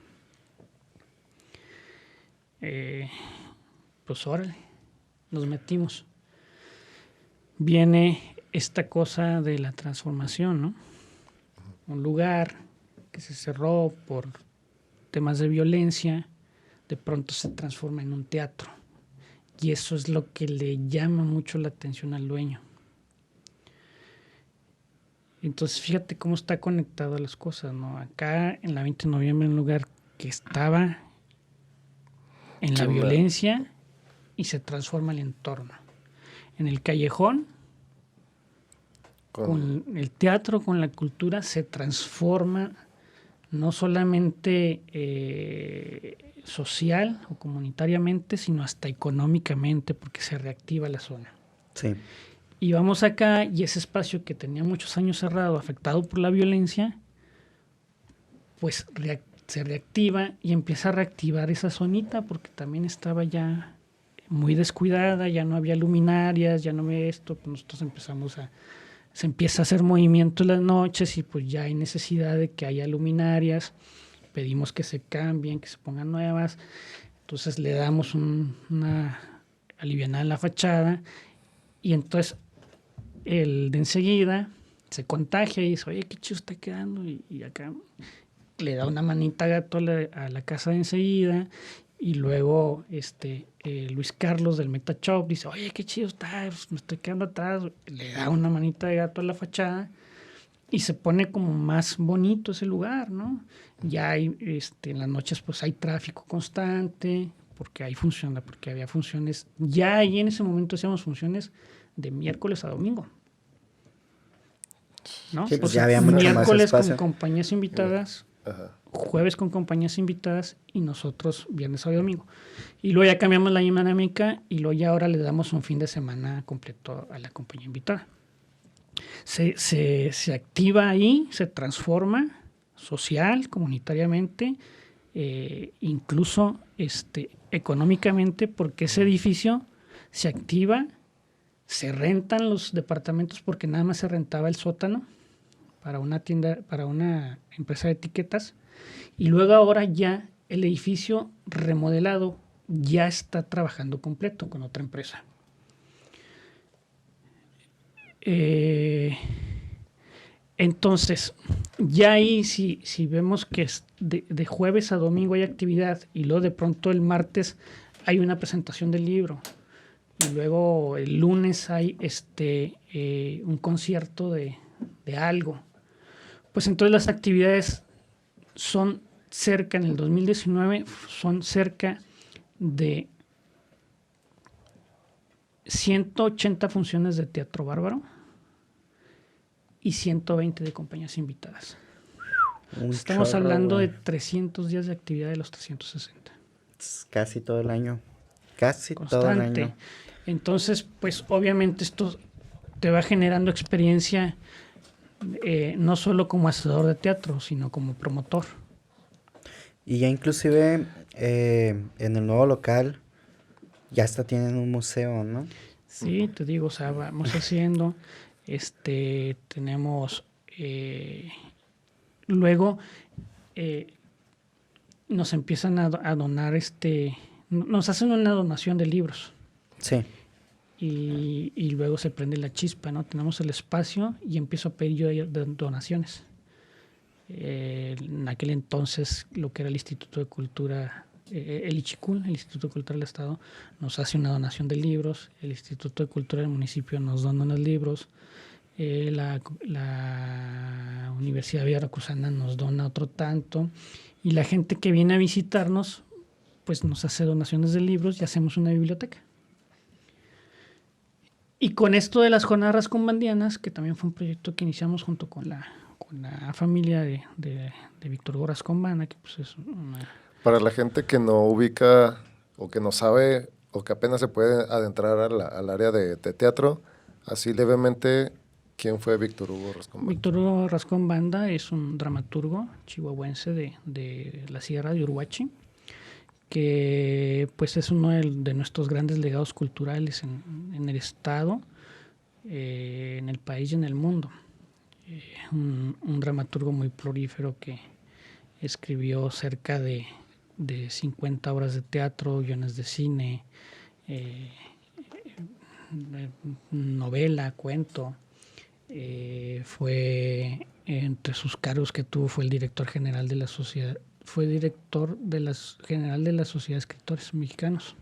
Pues órale, nos metimos. Viene esta cosa de la transformación, ¿no? Un lugar que se cerró por temas de violencia, de pronto se transforma en un teatro. Y eso es lo que le llama mucho la atención al dueño. Entonces, fíjate cómo está conectado a las cosas, ¿no? Acá, en la 20 de noviembre, un lugar que estaba en la Chingada. violencia y se transforma el entorno. En el callejón, con el teatro, con la cultura, se transforma no solamente social o comunitariamente, sino hasta económicamente, porque se reactiva la zona. Sí. Y vamos acá, y ese espacio que tenía muchos años cerrado, afectado por la violencia, pues se reactiva y empieza a reactivar esa zonita, porque también estaba ya muy descuidada, ya no había luminarias, ya no había esto, pues nosotros se empieza a hacer movimiento en las noches y pues ya hay necesidad de que haya luminarias, pedimos que se cambien, que se pongan nuevas, entonces le damos una alivianada en la fachada y entonces el de enseguida se contagia y dice, oye, qué chido está quedando, y acá le da una manita gato a la casa de enseguida, y luego Luis Carlos del Metachop dice, oye, qué chido está, pues, me estoy quedando atrás, le da una manita de gato a la fachada, y se pone como más bonito ese lugar, ¿no? Ya hay, en las noches pues hay tráfico constante, porque había funciones, ya ahí en ese momento hacíamos funciones de miércoles a domingo, ¿no? Sí, pues O sea, ya había mucho más miércoles con espacio. compañías invitadas, Ajá. jueves con compañías invitadas y nosotros viernes, sábado y domingo. Y luego ya cambiamos la dinámica y luego ya ahora le damos un fin de semana completo a la compañía invitada. Se activa ahí, se transforma social, comunitariamente, incluso económicamente, porque ese edificio se activa, se rentan los departamentos porque nada más se rentaba el sótano para una tienda, para una empresa de etiquetas, y luego ahora ya el edificio remodelado ya está trabajando completo con otra empresa. Entonces, ya ahí si vemos que de jueves a domingo hay actividad y luego de pronto el martes hay una presentación del libro y luego el lunes hay un concierto de algo, pues entonces las actividades son cerca, en el 2019, son cerca de 180 funciones de teatro bárbaro y 120 de compañías invitadas. Estamos hablando de 300 días de actividad de los 360. Casi todo el año. Casi Constante. todo el año. Entonces, pues obviamente esto te va generando experiencia, no solo como hacedor de teatro, sino como promotor. Y ya inclusive en el nuevo local ya hasta tienen un museo, ¿no? Sí, te digo, o sea, vamos haciendo, tenemos, luego nos empiezan a donar, nos hacen una donación de libros. Sí. Y luego se prende la chispa, ¿no? Tenemos el espacio y empiezo a pedir yo donaciones. En aquel entonces, lo que era el Instituto de Cultura, el ICHICUL, el Instituto de Cultura del Estado, nos hace una donación de libros, el Instituto de Cultura del municipio nos dona unos libros, la Universidad Veracruzana nos dona otro tanto, y la gente que viene a visitarnos, pues nos hace donaciones de libros y hacemos una biblioteca. Y con esto de las jornadas rascombandianas, que también fue un proyecto que iniciamos junto con la familia de Víctor Hugo Rascombanda, que pues es una... Para la gente que no ubica o que no sabe o que apenas se puede adentrar al área de teatro, así levemente, ¿quién fue Víctor Hugo Rascombanda? Víctor Hugo Rascombanda es un dramaturgo chihuahuense de la Sierra de Uruachi, que pues es uno de nuestros grandes legados culturales en el estado, en el país y en el mundo. Un dramaturgo muy prolífero que escribió cerca de 50 obras de teatro, guiones de cine, novela, cuento. Fue, entre sus cargos que tuvo, fue el director general de la sociedad, general de la Sociedad de Escritores Mexicanos,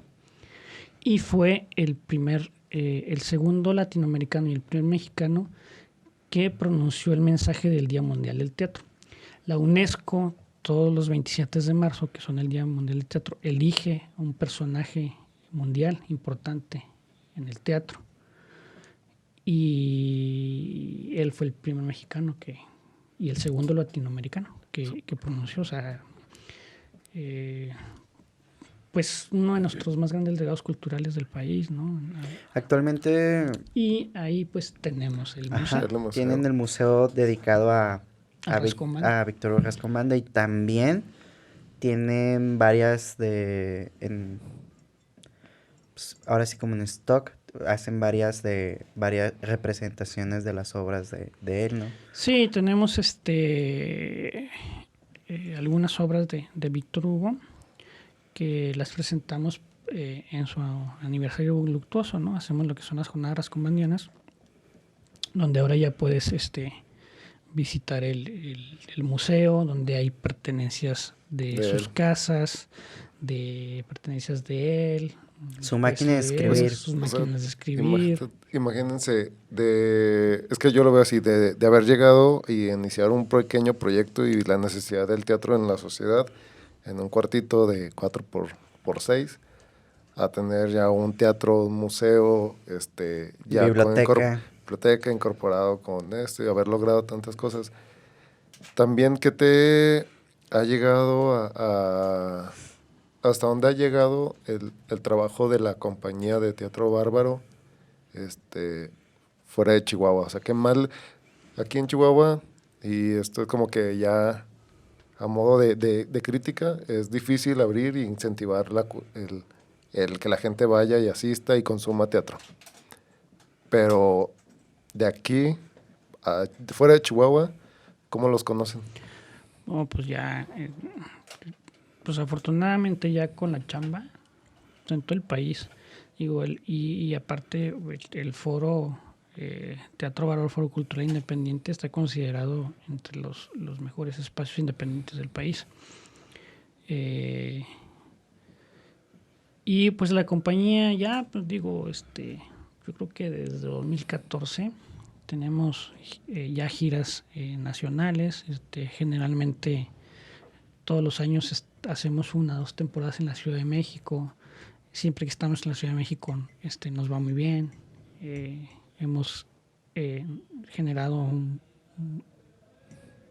y fue el segundo latinoamericano y el primer mexicano que pronunció el mensaje del Día Mundial del Teatro. La UNESCO, todos los 27 de marzo, que son el Día Mundial del Teatro, elige un personaje mundial importante en el teatro. Y él fue el primer mexicano y el segundo latinoamericano que pronunció. O sea, pues uno de nuestros más grandes legados culturales del país, ¿no? Actualmente... Y ahí pues tenemos el museo. Ajá, tienen el museo dedicado a Víctor Hugo Rascombanda, y también tienen varias pues, ahora sí como en stock, hacen varias representaciones de las obras de él, ¿no? Sí, tenemos algunas obras de Víctor Hugo que las presentamos en su aniversario luctuoso, ¿no? Hacemos lo que son las jornadas rascombandianas, donde ahora ya puedes visitar el museo, donde hay pertenencias de sus casas, de pertenencias de él, Su máquina de escribir. Sus O sea, máquinas de escribir. Imagínense, es que yo lo veo así, de haber llegado y iniciar un pequeño proyecto y la necesidad del teatro en la sociedad, en un cuartito de 4 por 6, a tener ya un teatro, un museo, ya biblioteca incorporado con esto y haber logrado tantas cosas. También que te ha llegado hasta dónde ha llegado el trabajo de la compañía de Teatro Bárbaro, fuera de Chihuahua. O sea, qué mal aquí en Chihuahua, y esto es como que ya a modo de crítica, es difícil abrir e incentivar el que la gente vaya y asista y consuma teatro. Pero de aquí, fuera de Chihuahua, ¿cómo los conocen? No, pues ya, pues afortunadamente ya con la chamba, pues, en todo el país, digo, y aparte el foro, Teatro Bárbaro, Foro Cultural Independiente, está considerado entre los mejores espacios independientes del país. Y pues la compañía ya, pues digo, yo creo que desde 2014 tenemos ya giras nacionales. Generalmente todos los años hacemos 1 o 2 temporadas en la Ciudad de México. Siempre que estamos en la Ciudad de México nos va muy bien. Hemos generado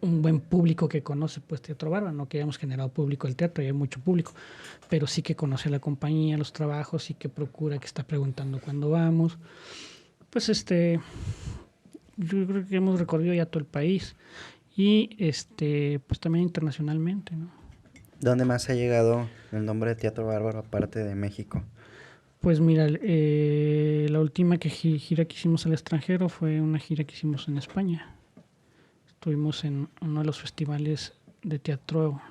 un buen público que conoce pues Teatro Bárbaro, no que hayamos generado público del teatro, y hay mucho público, pero sí que conoce la compañía, los trabajos, y que procura, que está preguntando cuándo vamos. Pues yo creo que hemos recorrido ya todo el país, y pues también internacionalmente, ¿no? ¿Dónde más ha llegado el nombre de Teatro Bárbaro aparte de México? Pues mira, la última gira que hicimos al extranjero fue una gira que hicimos en España. Estuvimos en uno de los festivales de teatro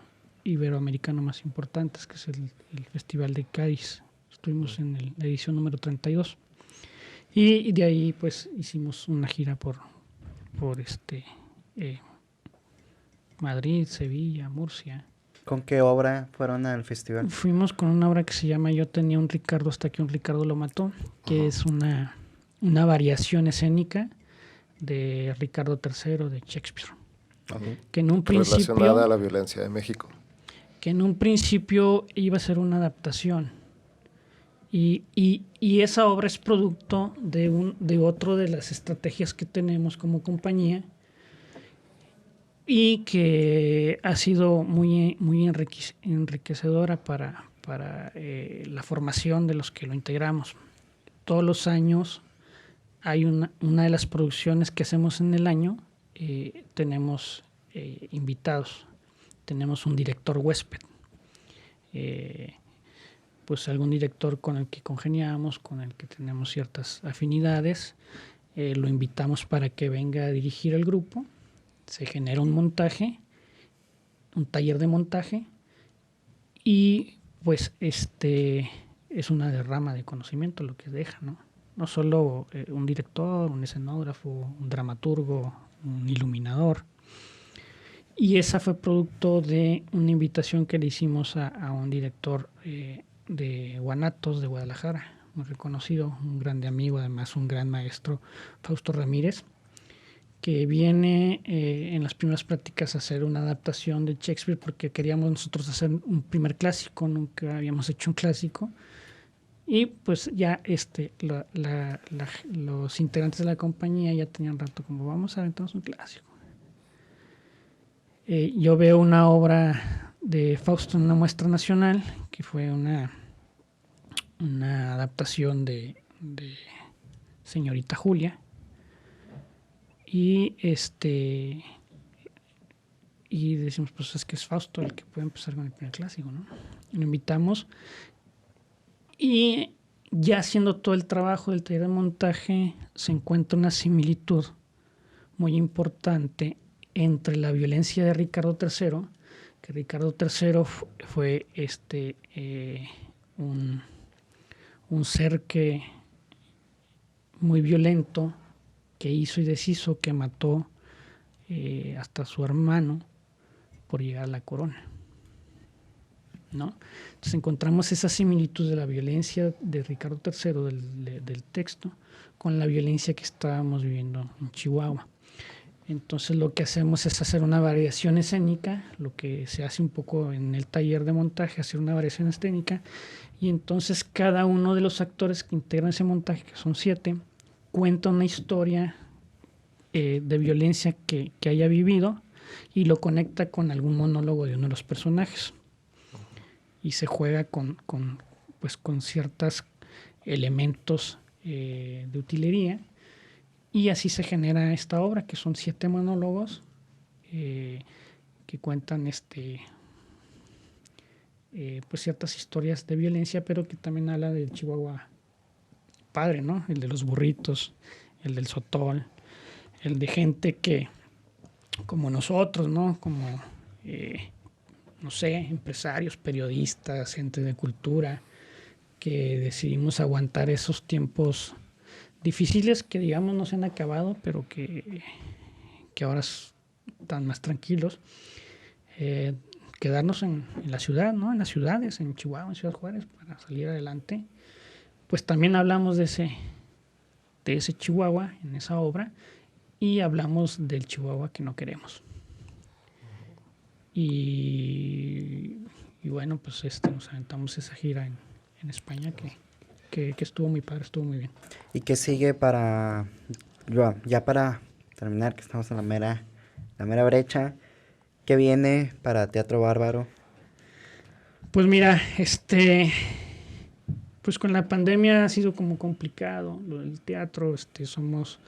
iberoamericano más importantes, que es el Festival de Cádiz. Estuvimos en la edición número 32. Y de ahí pues hicimos una gira por Madrid, Sevilla, Murcia. ¿Con qué obra fueron al festival? Fuimos con una obra que se llama Yo tenía un Ricardo hasta que un Ricardo lo mató, que es una variación escénica de Ricardo III de Shakespeare. Que en un principio, relacionada a la violencia de México. Que en un principio iba a ser una adaptación. Y esa obra es producto de otro de las estrategias que tenemos como compañía, y que ha sido muy enriquecedora para la formación de los que lo integramos. Todos los años hay una de las producciones que hacemos en el año, tenemos invitados, tenemos un director huésped, pues algún director con el que congeniamos, con el que tenemos ciertas afinidades, lo invitamos para que venga a dirigir el grupo. Se genera un montaje, un taller de montaje, y pues es una derrama de conocimiento lo que deja, ¿no? No solo un director, un escenógrafo, un dramaturgo, un iluminador. Y esa fue producto de una invitación que le hicimos a un director de Guanatos, de Guadalajara, muy reconocido, un grande amigo, además un gran maestro, Fausto Ramírez, que viene en las primeras prácticas a hacer una adaptación de Shakespeare, porque queríamos nosotros hacer un primer clásico, nunca habíamos hecho un clásico. Y pues ya los integrantes de la compañía ya tenían rato como, vamos a aventarnos un clásico. Yo veo una obra de Fausto en una muestra nacional, que fue una adaptación de Señorita Julia, y y decimos, pues es que es Fausto el que puede empezar con el primer clásico, ¿no? Y lo invitamos, y ya haciendo todo el trabajo del taller de montaje se encuentra una similitud muy importante entre la violencia de Ricardo III, que Ricardo III fue un ser que muy violento, que hizo y deshizo, que mató hasta a su hermano por llegar a la corona. ¿no? Entonces encontramos esa similitud de la violencia de Ricardo III del texto con la violencia que estábamos viviendo en Chihuahua. Entonces lo que hacemos es hacer una variación escénica, lo que se hace un poco en el taller de montaje, hacer una variación escénica, y entonces cada uno de los actores que integran ese montaje, que son 7, cuenta una historia de violencia que haya vivido y lo conecta con algún monólogo de uno de los personajes. Y se juega con ciertos elementos de utilería, y así se genera esta obra, que son 7 monólogos que cuentan pues ciertas historias de violencia, pero que también habla del Chihuahua padre, ¿no? El de los burritos, el del sotol, el de gente que, como nosotros, ¿no? Como, no sé, empresarios, periodistas, gente de cultura, que decidimos aguantar esos tiempos difíciles que, digamos, no se han acabado, pero que ahora están más tranquilos. Quedarnos en la ciudad, ¿no? En las ciudades, en Chihuahua, en Ciudad Juárez, para salir adelante. Pues también hablamos de ese Chihuahua en esa obra, y hablamos del Chihuahua que no queremos. Y bueno, pues nos aventamos esa gira en España que estuvo muy padre, estuvo muy bien. ¿Y qué sigue ya para terminar, que estamos en la mera brecha? ¿Qué viene para Teatro Bárbaro? Pues mira, pues con la pandemia ha sido como complicado lo del teatro. Somos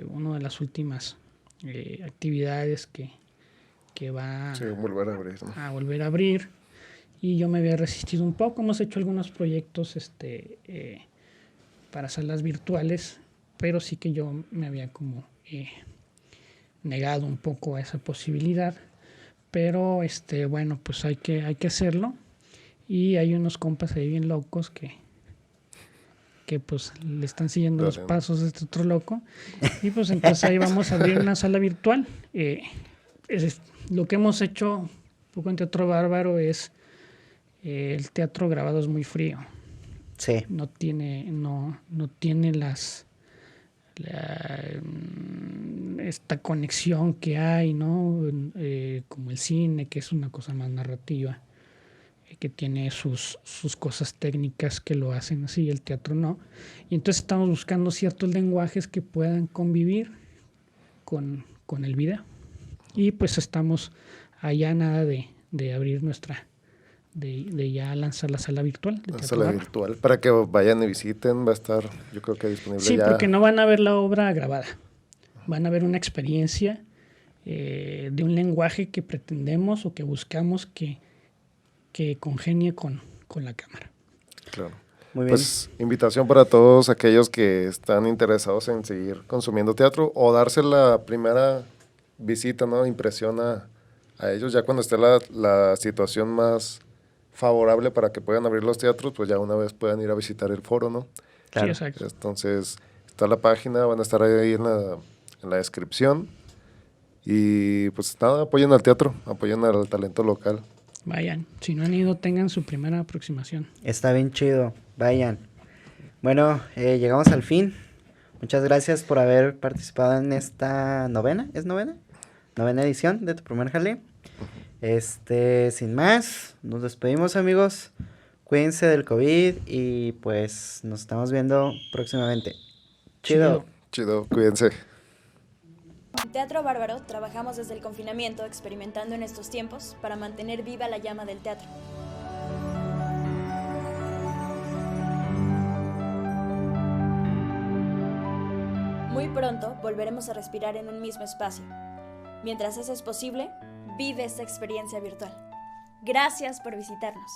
una de las últimas actividades que va volver a abrir, ¿no? a volver a abrir, y yo me había resistido un poco. Hemos hecho algunos proyectos para salas virtuales, pero sí que yo me había como negado un poco a esa posibilidad, pero bueno, pues hay que hacerlo, y hay unos compas ahí bien locos que pues le están siguiendo los pasos de este otro loco, y pues entonces ahí vamos a abrir una sala virtual. Lo que hemos hecho un poco en Teatro Bárbaro es el teatro grabado es muy frío. Sí. No tiene esta conexión que hay, ¿no? Como el cine, que es una cosa más narrativa, que tiene sus cosas técnicas que lo hacen así, el teatro no. Y entonces estamos buscando ciertos lenguajes que puedan convivir con el video. Y pues estamos allá nada de abrir de ya lanzar la sala virtual. La sala virtual, para que vayan y visiten, va a estar, yo creo que disponible sí, ya. Sí, porque no van a ver la obra grabada, van a ver una experiencia de un lenguaje que pretendemos o que buscamos que congenie con la cámara. Claro. Muy bien. Pues invitación para todos aquellos que están interesados en seguir consumiendo teatro o darse la primera visita, ¿no? Impresión a ellos, ya cuando esté la situación más favorable para que puedan abrir los teatros, pues ya una vez puedan ir a visitar el foro, ¿no? Claro. Sí, exacto. Entonces, está la página, van a estar ahí en la descripción. Y pues nada, apoyen al teatro, apoyen al talento local. Vayan, si no han ido, tengan su primera aproximación. Está bien chido, vayan. Bueno, llegamos al fin. Muchas gracias por haber participado en esta novena edición de Tu Primer Jale. Sin más, nos despedimos, amigos. Cuídense del COVID y pues nos estamos viendo próximamente. Chido. Chido, cuídense. En Teatro Bárbaro trabajamos desde el confinamiento experimentando en estos tiempos para mantener viva la llama del teatro. Muy pronto volveremos a respirar en un mismo espacio. Mientras eso es posible, vive esta experiencia virtual. Gracias por visitarnos.